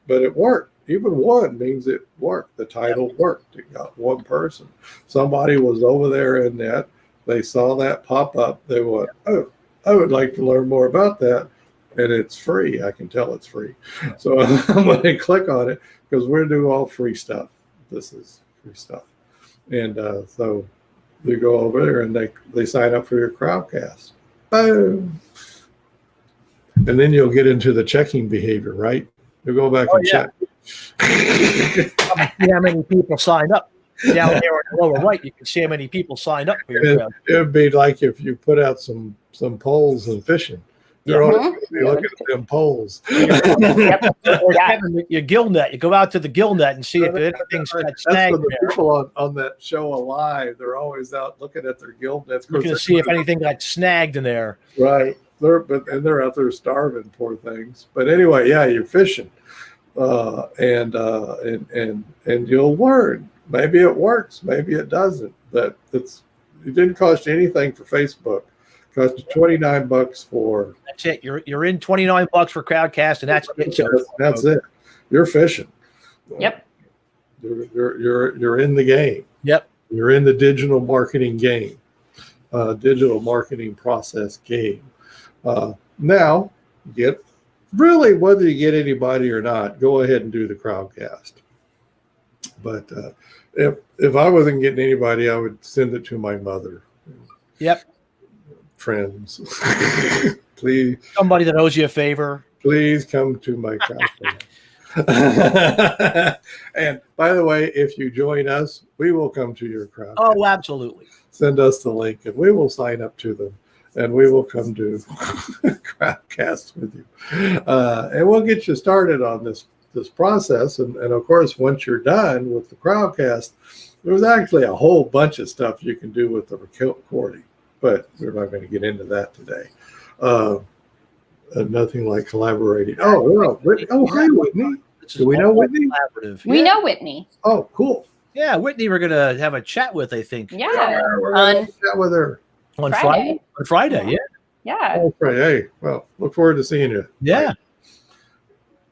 B: But it worked. Even one means it worked. The title worked. It got one person. Somebody was over there in that. They saw that pop up. They went, oh, I would like to learn more about that. And it's free. I can tell it's free. So I'm going to click on it because we're doing all free stuff. This is free stuff. And so You go over there and they sign up for your crowdcast. Boom. And then you'll get into the checking behavior, right? You'll go back and check.
A: See how many people sign up. Down there in the lower right, you can see how many people signed up for your crowd.
B: It would be like if you put out some poles and fishing. They're always going to be looking at them poles.
A: Or Kevin, your gill net. You go out to the gill net and see if anything's got snagged.
B: That's the people on that show Alive. They're always out looking at their gill nets.
A: You're going to see if anything got snagged in there.
B: Right. They're out there starving, poor things. But anyway, yeah, you're fishing, and you'll learn. Maybe it works, maybe it doesn't. But it didn't cost you anything for Facebook. It cost you $29 for.
A: That's it. You're in $29 for Crowdcast, and that's it.
B: That's it. You're fishing.
C: Yep.
B: You're in the game.
A: Yep.
B: You're in the digital marketing game, digital marketing process game. Now, whether you get anybody or not, go ahead and do the crowdcast. But if I wasn't getting anybody, I would send it to my mother.
A: Yep.
B: Friends, please.
A: Somebody that owes you a favor.
B: Please come to my crowdcast. And by the way, if you join us, we will come to your crowdcast.
A: Oh, absolutely.
B: Send us the link, and we will sign up to them. And we will come do crowdcasts with you. And we'll get you started on this process. And of course, once you're done with the crowdcast, there's actually a whole bunch of stuff you can do with the recording. But we're not going to get into that today. Nothing like collaborating. Oh, well, hi, Whitney. Do we know Whitney?
C: We know Whitney.
B: Oh, cool.
A: Yeah, Whitney we're going to have a chat with, I think.
C: Yeah.
B: We're going to chat with her.
A: On Friday? On Friday, yeah.
C: Yeah.
B: Oh, Friday. Hey, well, look forward to seeing you.
A: Yeah.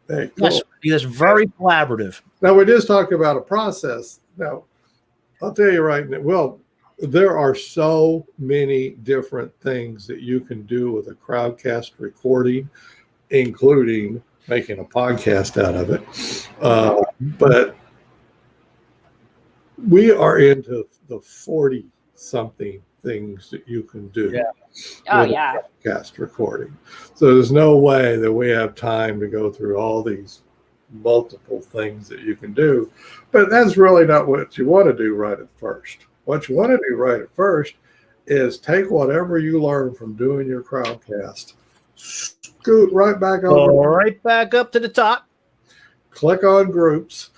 B: Hey, cool.
A: That's very collaborative.
B: Now, we just talked about a process. Now, I'll tell you right now, well, there are so many different things that you can do with a crowdcast recording, including making a podcast out of it. But we are into the 40-something things that you can do.
A: Yeah.
C: Oh, yeah.
B: Podcast recording. So there's no way that we have time to go through all these multiple things that you can do. But that's really not what you want to do right at first. What you want to do right at first is take whatever you learn from doing your crowdcast, scoot right back over.
A: Go right back up to the top.
B: Click on groups.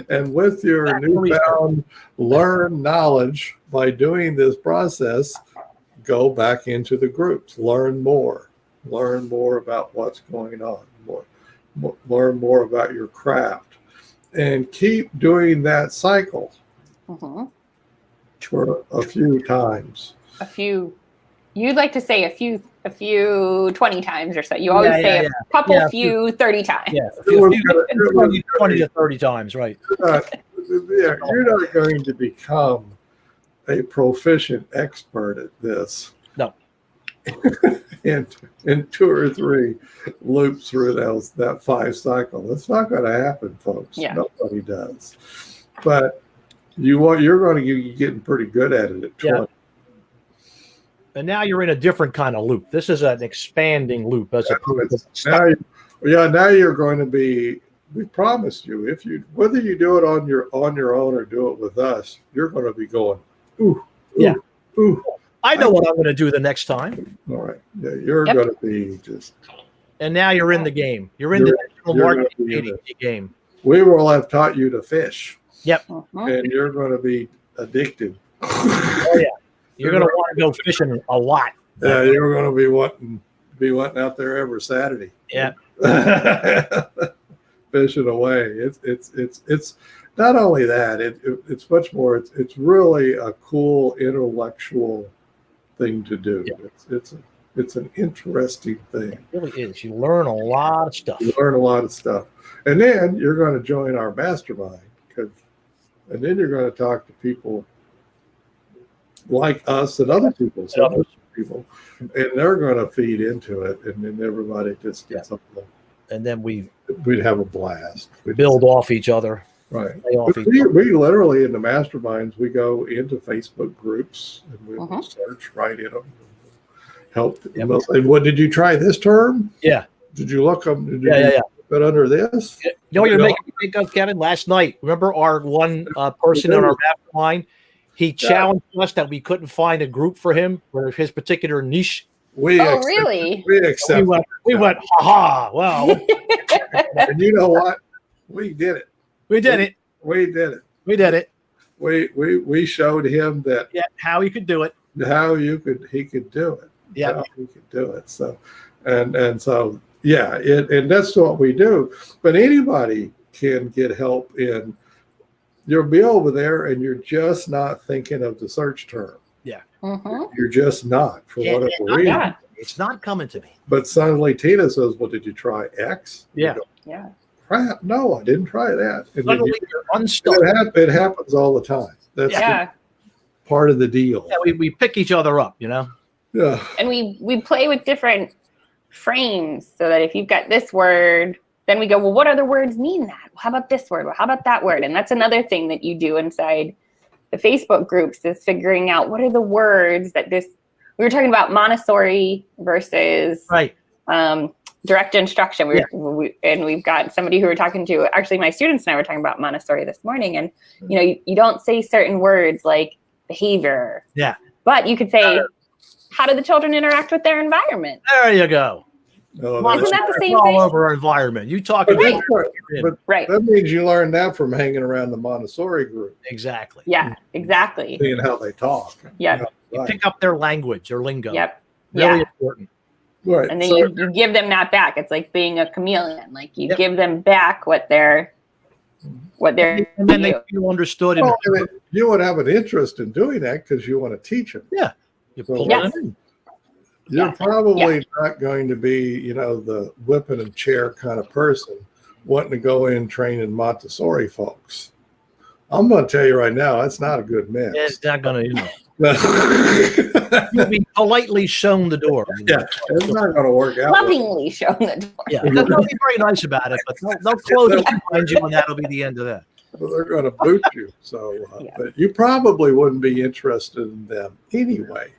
B: And with your newfound learned knowledge by doing this process, go back into the groups, learn more about what's going on, learn more about your craft, and keep doing that cycle for a few times.
C: You'd like to say a few 20 times or so. You always say a couple, few 30 times.
A: Yeah, 20 to 30 times, right.
B: You're not going to become a proficient expert at this.
A: No.
B: in 2 or 3 loops through that 5 cycle. It's not going to happen, folks.
C: Yeah.
B: Nobody does. But you're going to be getting pretty good at it at 20.
A: Yeah. And now you're in a different kind of loop. This is an expanding loop as opposed to
B: now you're going to be. We promise you, whether you do it on your own or do it with us, you're going to be going, ooh, ooh.
A: I know what I'm going to do the next time.
B: All right, yeah, you're going to be just.
A: And now you're in the game. You're in the digital marketing game.
B: We will have taught you to fish.
A: Yep.
B: And you're going to be addicted.
A: Oh yeah. You're going to want to go fishing a lot.
B: Yeah, you're going to be wanting out there every Saturday.
A: Yeah.
B: Fishing away. It's not only that. It's much more. It's really a cool intellectual thing to do. Yeah. It's an interesting thing.
A: It really is. You learn a lot of stuff.
B: And then you're going to join our mastermind, and then you're going to talk to people like us and other people, and they're going to feed into it, and then everybody just gets up.
A: And then we'd
B: have a blast.
A: Build off each other.
B: Right.
A: Play off
B: But
A: each other.
B: we literally in the masterminds, we go into Facebook groups and we will search right in them. Help.
A: Yep.
B: And what did you try this term?
A: Yeah.
B: Did you look up? Did you
A: Yeah.
B: put under this?
A: You know what you're making me think of, Kevin? Last night, remember our one person on our mastermind? He challenged us that we couldn't find a group for him for his particular niche.
C: Really?
B: We accept.
A: We went, ha! Well,
B: And you know what? We did it.
A: we did it.
B: We did it.
A: We did it.
B: We showed him that
A: How he could do it.
B: he could do it.
A: Yeah.
B: How he could do it. So and so and that's what we do. But anybody can get help in. You'll be over there and you're just not thinking of the search term. Yeah. You're just not for whatever reason.
C: Yeah.
A: It's not coming to me.
B: But suddenly Tina says, well, did you try X?
A: Yeah.
C: Yeah.
B: Crap, no, I didn't try that. And
A: Suddenly you're unstuck.
B: it happens all the time. That's part of the deal.
A: Yeah, we pick each other up, you know?
B: Yeah.
C: And we play with different frames so that if you've got this word, then we go, well, what other words mean that? Well, how about this word? Well, how about that word? And that's another thing that you do inside the Facebook groups is figuring out what are the words that we were talking about Montessori versus direct instruction. We've got somebody who we're talking to, actually my students and I were talking about Montessori this morning. And, you don't say certain words like behavior. Yeah. But you could say, how do the children interact with their environment?
A: There you go.
B: No,
C: isn't that the same
A: all
C: thing?
A: over our environment. You talk about
B: that means you learned that from hanging around the Montessori group.
A: Exactly.
C: Yeah, exactly.
B: Seeing how they talk.
C: Yeah.
A: You pick up their language, their lingo.
C: Yep.
A: Really important.
B: Right.
C: And then you give them that back. It's like being a chameleon. Like you give them back what they're
A: and then they feel understood.
B: Well, you would have an interest in doing that because you want to teach them.
A: Yeah.
B: You're probably not going to be, the whipping and chair kind of person wanting to go in training Montessori folks. I'm going to tell you right now, that's not a good mix.
A: It's not going to, You'll be politely shown the door.
B: Yeah, it's not going to work out.
C: Lovingly shown the door.
A: Yeah, they'll be very nice about it, but they'll close behind you, and that'll be the end of that.
B: Well, they're going to boot you. So, but you probably wouldn't be interested in them anyway.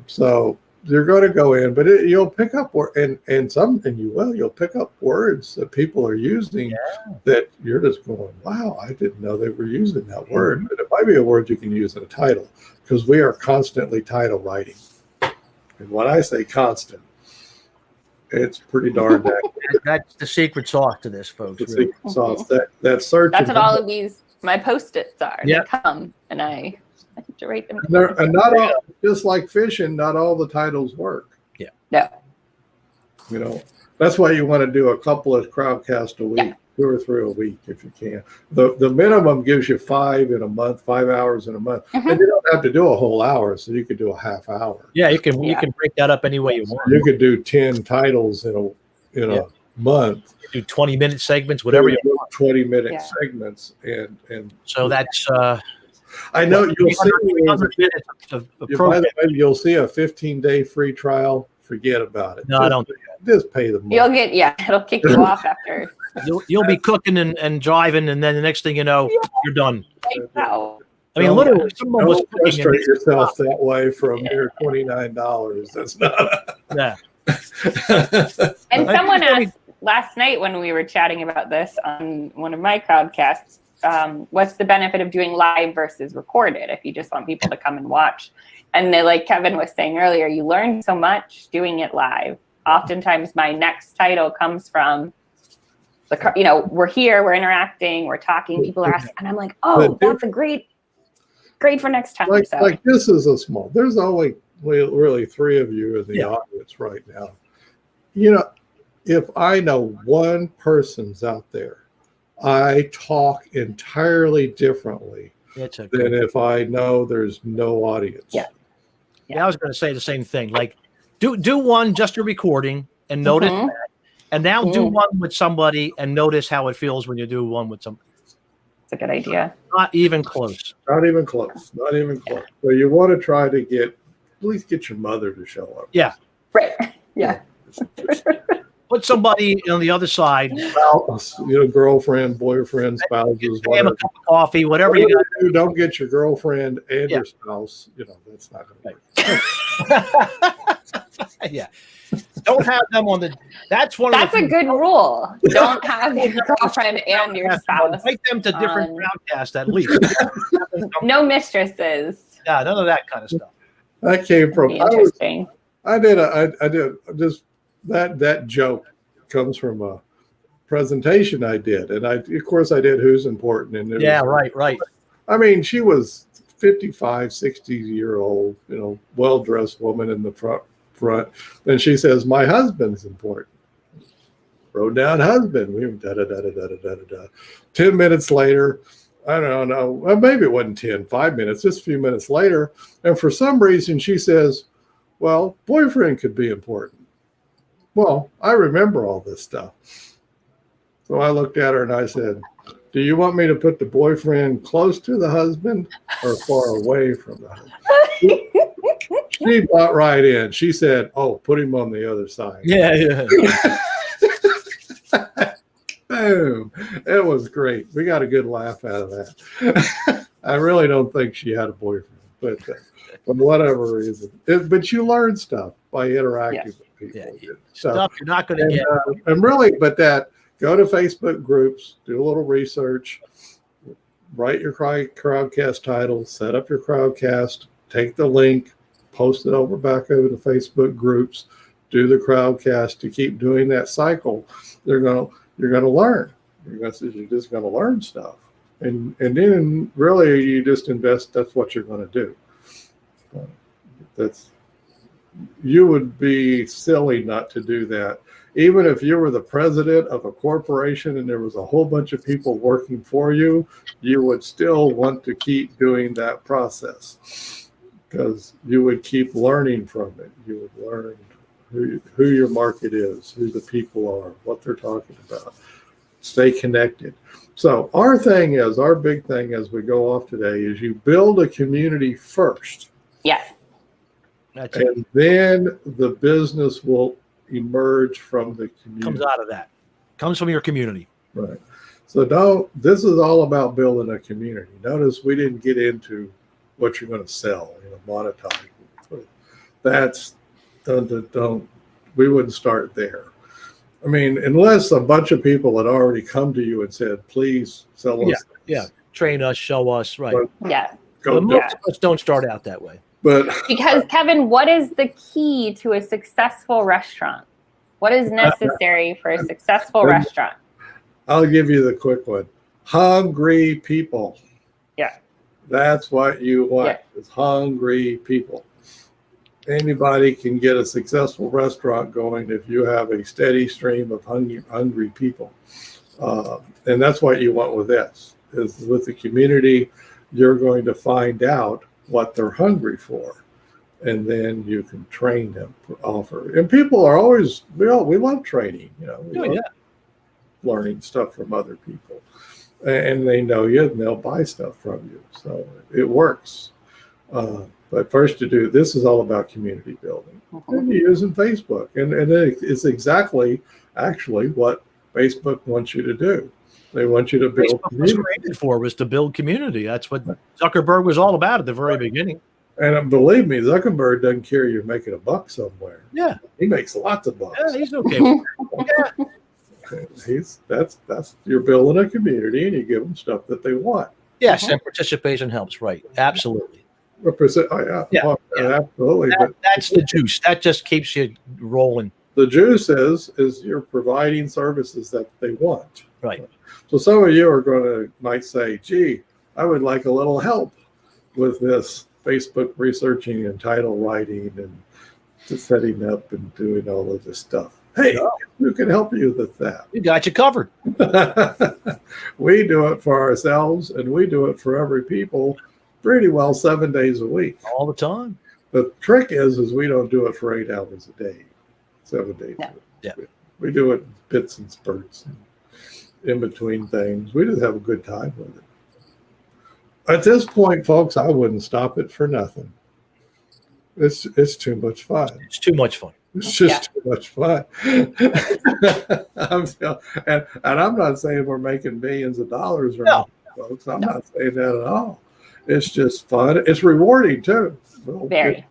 B: So you're going to go in, but you'll pick up you'll pick up words that people are using that you're just going, wow, I didn't know they were using that word. But it might be a word you can use in a title because we are constantly title writing. And when I say constant, it's pretty darn accurate.
A: That's the secret sauce to this, folks.
B: The secret sauce. That search.
C: That's what all of my Post-its are.
A: Yeah.
C: They come and I have to write them.
B: And not all, just like fishing, not all the titles work.
A: Yeah.
C: No.
B: That's why you want to do a couple of crowdcasts a week, 2 or 3 a week if you can. The minimum gives you 5 in a month, 5 hours in a month. And you don't have to do a whole hour, so you could do a half hour.
A: Yeah, you can break that up any way you want.
B: You could do 10 titles in a month.
A: Do 20-minute segments, whatever you want.
B: 20-minute segments, and
A: so that's.
B: I know you'll see.
A: By the
B: way, you'll see a 15-day free trial. Forget about it.
A: No, I don't.
B: Just pay the money.
C: You'll get it'll kick you off after.
A: You'll be cooking and driving, and then the next thing you know, you're done.
C: Wow.
A: I mean, literally, someone was
B: frustrate yourself that way from your $29. That's not.
A: Yeah.
C: And someone asked last night when we were chatting about this on one of my crowdcasts, what's the benefit of doing live versus recorded if you just want people to come and watch? And they, like Kevin was saying earlier, you learn so much doing it live. Oftentimes my next title comes from we're here, we're interacting, we're talking, people are asking, and I'm like, oh, that's a great for next time.
B: Like this is there's only really 3 of you in the audience right now. If I know one person's out there, I talk entirely differently than if I know there's no audience.
A: Yeah, I was going to say the same thing. Like, do one just a recording and notice that, and now do one with somebody and notice how it feels when you do one with somebody.
C: It's a good idea.
A: Not even close.
B: Not even close. So you want to try to at least get your mother to show up.
A: Yeah.
C: Right. Yeah.
A: Put somebody on the other side.
B: Girlfriend, boyfriend, spouses,
A: Have a
B: whatever.
A: cup of coffee, whatever you got.
B: Don't get your girlfriend and your spouse. That's not going to work.
A: Yeah. Don't have them on the. That's
C: a good rule. Don't have your girlfriend and your spouse.
A: Take them to different broadcasts at least.
C: No mistresses.
A: Yeah, none of that kind of stuff.
B: That came from
C: interesting.
B: I did just that joke comes from a presentation I did, and of course I did Who's Important, and
A: right.
B: I mean, she was 55, 60-year-old, well-dressed woman in the front. Then she says, "My husband's important." Wrote down husband. We da da da da da da da da. 10 minutes later, I don't know. Well, maybe it wasn't 10, 5 minutes, just a few minutes later. And for some reason, she says, "Well, boyfriend could be important." Well, I remember all this stuff. So I looked at her and I said, "Do you want me to put the boyfriend close to the husband or far away from the husband?" She bought right in. She said, "Oh, put him on the other side."
A: Yeah.
B: Boom. It was great. We got a good laugh out of that. I really don't think she had a boyfriend, but for whatever reason. But you learn stuff by interacting with people.
A: Yeah. Stuff you're not going to get.
B: And really, go to Facebook groups, do a little research, write your crowdcast title, set up your crowdcast, take the link, post it back over to Facebook groups, do the crowdcast. To keep doing that cycle, you're going to learn. You're just going to learn stuff, and then really you just invest. That's what you're going to do. You would be silly not to do that. Even if you were the president of a corporation and there was a whole bunch of people working for you, you would still want to keep doing that process, because you would keep learning from it. You would learn who your market is, who the people are, what they're talking about. Stay connected. So our big thing as we go off today is you build a community first.
C: Yes.
B: And then the business will emerge from the community.
A: Comes out of that. Comes from your community.
B: Right. So this is all about building a community. Notice we didn't get into what you're going to sell, monetize. We wouldn't start there. I mean, unless a bunch of people had already come to you and said, "Please sell us."
A: Yeah. Train us, show us, right.
C: But
A: Let's don't start out that way.
C: Because Kevin, what is the key to a successful restaurant? What is necessary for a successful restaurant?
B: I'll give you the quick one. Hungry people.
C: Yeah.
B: That's what you want, is hungry people. Anybody can get a successful restaurant going if you have a steady stream of hungry people. And that's what you want with this, is with the community, you're going to find out what they're hungry for. And then you can train them, offer. And people are always, we love training, learning stuff from other people. And they know you and they'll buy stuff from you. So it works. But first this is all about community building. And you're using Facebook. And it's exactly actually what Facebook wants you to do. They want you to build community.
A: Was to build community. That's what Zuckerberg was all about at the very beginning.
B: And believe me, Zuckerberg doesn't care you're making a buck somewhere.
A: Yeah.
B: He makes lots of bucks.
A: Yeah, he's okay with
B: that. That's you're building a community and you give them stuff that they want.
A: Yes, and participation helps, right? Absolutely.
B: Absolutely.
A: That's the juice. That just keeps you rolling.
B: The juice is you're providing services that they want.
A: Right.
B: So some of you might say, "Gee, I would like a little help with this Facebook researching and title writing and setting up and doing all of this stuff." Hey, who can help you with that?
A: We got you covered.
B: We do it for ourselves, and we do it for every people pretty well 7 days a week.
A: All the time.
B: The trick is we don't do it for 8 hours a day, 7 days a week.
A: Yeah.
B: We do it in bits and spurts and in between things. We just have a good time with it. At this point, folks, I wouldn't stop it for nothing. It's too much fun.
A: It's too much fun.
B: It's just too much fun. And I'm not saying we're making millions of dollars or anything, folks. I'm not saying that at all. It's just fun. It's rewarding too.
C: Very.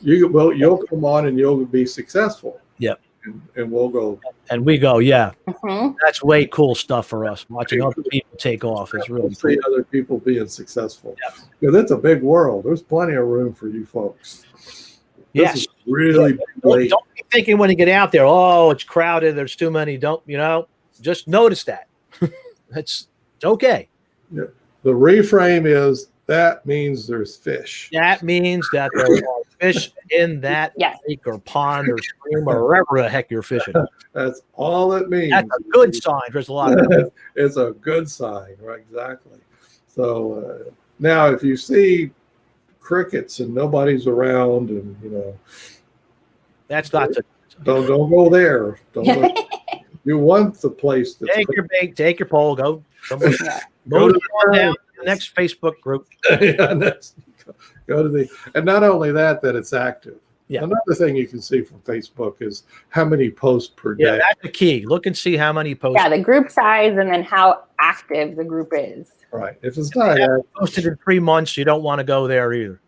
B: You'll come on and you'll be successful.
A: Yep.
B: And we'll go.
A: And we go, yeah.
C: Mm-hmm.
A: That's way cool stuff for us. Watching other people take off is really cool.
B: See other people being successful. Because it's a big world. There's plenty of room for you folks.
A: Yes.
B: This is really
A: don't be thinking when you get out there, oh, it's crowded, there's too many. Just notice that. It's okay.
B: Yeah. The reframe is that means there's fish.
A: That means that there are fish in that lake or pond or stream or wherever the heck you're fishing.
B: That's all it means.
A: That's a good sign. There's a lot of
B: it's a good sign, right? Exactly. So now if you see crickets and nobody's around and
A: that's not the
B: don't go there. You want the place to
A: take your bait, take your pole, go
B: go to
A: the next Facebook group.
B: Go to the, and not only that it's active.
A: Yeah.
B: Another thing you can see from Facebook is how many posts per day.
A: Yeah, that's the key. Look and see how many posts.
C: Yeah, the group size and then how active the group is.
B: Right. If it's not
A: posted in 3 months, you don't want to go there either.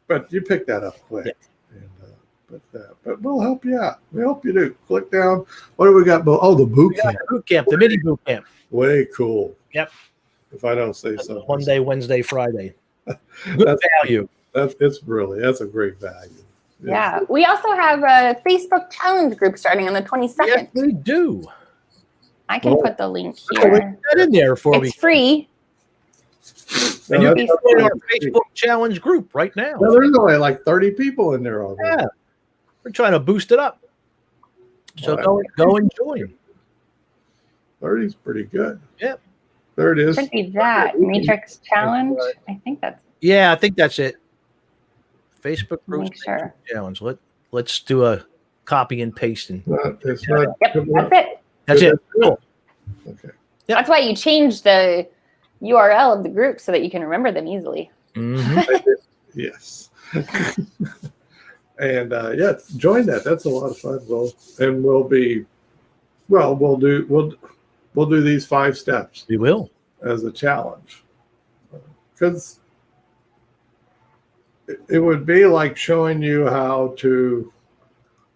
B: But you pick that up quick. Yeah. But we'll help you out. We'll help you do. Click down. What do we got? Oh, the boot camp.
A: Boot camp, the mini boot camp.
B: Way cool.
A: Yep.
B: If I don't say so.
A: Monday, Wednesday, Friday. Good value.
B: That's a great value.
C: Yeah. We also have a Facebook challenge group starting on the 22nd.
A: Yes, we do.
C: I can put the link here.
A: Put that in there for
C: It's free.
A: And you can join our Facebook challenge group right now.
B: Well, there's only like 30 people in there already.
A: Yeah. We're trying to boost it up. So go and join.
B: 30 is pretty good.
A: Yep.
B: There it is.
C: Could be that. Matrix challenge. I think that's.
A: Yeah, I think that's it. Facebook group
C: sure.
A: challenge. Let's do a copy and paste.
C: Yep, that's it.
A: That's it. Cool.
B: Okay.
C: Yep. That's why you change the URL of the group so that you can remember them easily.
A: Mm-hmm.
B: Yes. And join that. That's a lot of fun. We'll do these 5 steps.
A: We will
B: as a challenge, because it would be like showing you how to.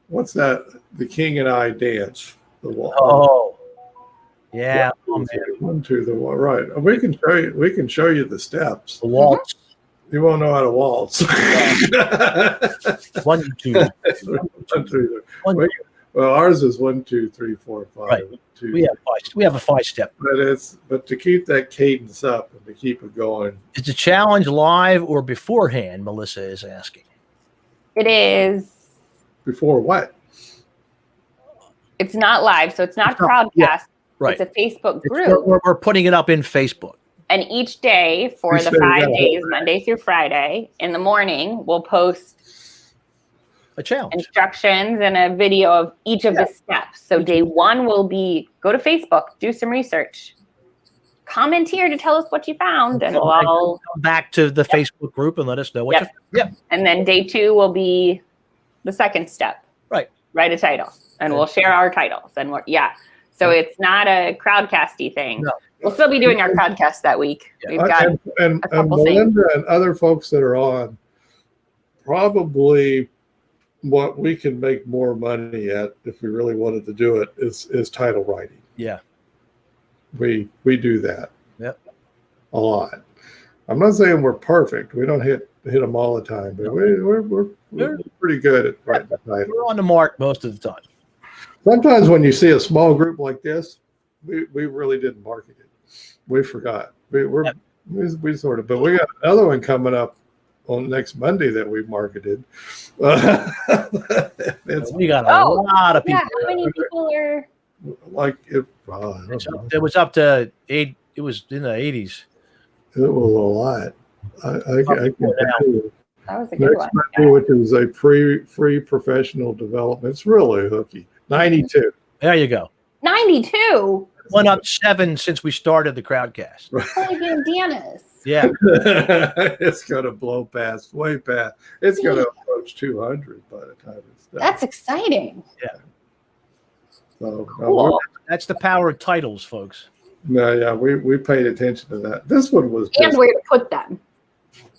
B: What's that? The King and I dance. The wall.
A: Oh, yeah.
B: 1, 2, the wall. Right. We can show you. We can show you the steps.
A: The waltz.
B: You won't know how to waltz.
A: 1, 2.
B: 1, 2. Well, ours is 1, 2, 3, 4, 5.
A: Right.
B: 2,
A: We have a 5-step.
B: But to keep that cadence up and to keep it going.
A: Is the challenge live or beforehand? Melissa is asking.
C: It is.
B: Before what?
C: It's not live, so it's not crowdcast.
A: Yeah, right.
C: It's a Facebook group.
A: We're putting it up in Facebook.
C: And each day for the 5 days, Monday through Friday, in the morning, we'll post
A: a challenge,
C: instructions, and a video of each of the steps. So day 1 will be go to Facebook, do some research, comment here to tell us what you found, and we'll all
A: come back to the Facebook group and let us know what you found. Yep.
C: And then day 2 will be the second step.
A: Right.
C: Write a title, and we'll share our titles, and So it's not a crowdcasty thing. No. We'll still be doing our podcast that week. We've got
B: and Melinda and other folks that are on, probably what we can make more money at if we really wanted to do it is title writing.
A: Yeah.
B: We do that.
A: Yep.
B: A lot. I'm not saying we're perfect. We don't hit them all the time, but we're pretty good at writing the title.
A: We're on the mark most of the time.
B: Sometimes when you see a small group like this, we really didn't market it. We forgot. We sort of, but we got another one coming up on next Monday that we marketed.
A: We got a lot of people.
C: Yeah, how many people are?
B: Like
A: it was up to 8. It was in the 80s.
B: It was a lot. I can tell you.
C: That was a good one.
B: Monday, which is a free professional development. It's really hooky. 92.
A: There you go.
C: 92.
A: Went up 7 since we started the Crowdcast.
C: Holy bandanas.
A: Yeah.
B: It's going to blow way past. It's going to approach 200 by the time it's done.
C: That's exciting.
B: So
C: Cool.
A: That's the power of titles, folks.
B: we paid attention to that. This one was
C: And
B: just,
C: where to put them.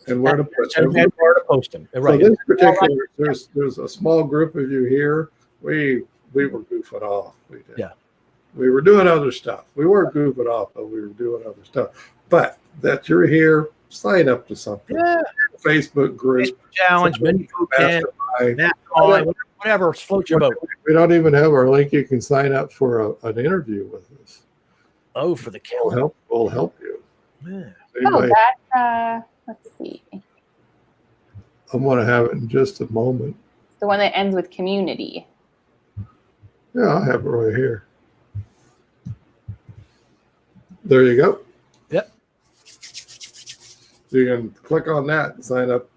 B: and where to put
A: And
B: them.
A: where to post them. Right.
B: So this particular, there's a small group of you here. We were goofing off. We did.
A: Yeah.
B: We were doing other stuff. We weren't goofing off, but we were doing other stuff. But that you're here, sign up to something.
A: Yeah.
B: Facebook group.
A: Facebook challenge, mini boot camp,
B: Mastermind.
A: whatever floats your boat.
B: We don't even have our link. You can sign up for an interview with us.
A: Oh, for the
B: We'll
A: calendar.
B: help you.
A: Yeah.
B: Anybody,
C: Let's see.
B: I'm going to have it in just a moment.
C: The one that ends with community.
B: Yeah, I'll have it right here. There you go.
A: Yep.
B: So you can click on that and sign up.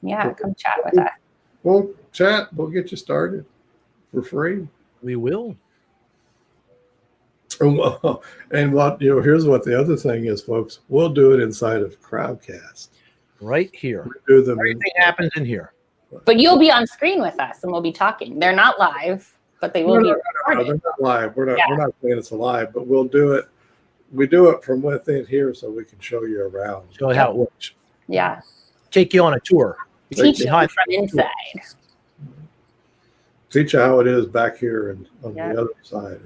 C: Yeah, come chat with us.
B: We'll chat. We'll get you started for free.
A: We will.
B: And what here's what the other thing is, folks. We'll do it inside of Crowdcast.
A: Right here.
B: We do them.
A: Everything happens in here.
C: But you'll be on screen with us and we'll be talking. They're not live, but they will be
B: No,
C: recorded.
B: they're not live. We're not saying it's live, but we'll do it. We do it from within here so we can show you around.
A: Show you how it works.
C: Yeah.
A: Take you on a tour.
C: Teach you
A: Behind-
C: from inside.
B: Teach you how it is back here and on
C: Yeah.
B: the other side of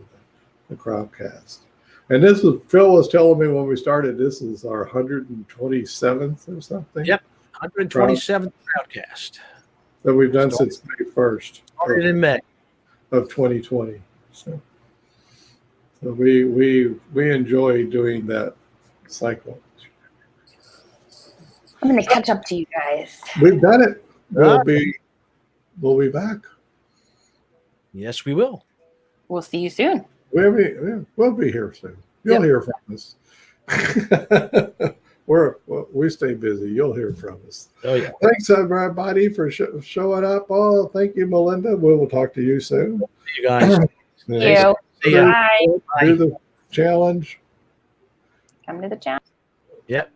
B: the Crowdcast. And this is Phil was telling me when we started. This is our 127th or something.
A: Yep. 127th Crowdcast.
B: That we've done since May 1st
A: Started in May.
B: of 2020. So we enjoy doing that cycle.
C: I'm going to catch up to you guys.
B: We've done it. We'll be back.
A: Yes, we will.
C: We'll see you soon.
B: We'll be here soon. You'll hear from us. We stay busy. You'll hear from us.
A: Oh, yeah.
B: Thanks, everybody, for showing up. Oh, thank you, Melinda. We will talk to you soon.
A: See you guys.
C: See you.
A: See ya.
C: Bye.
B: Do the challenge.
C: Come to the chat.
A: Yep.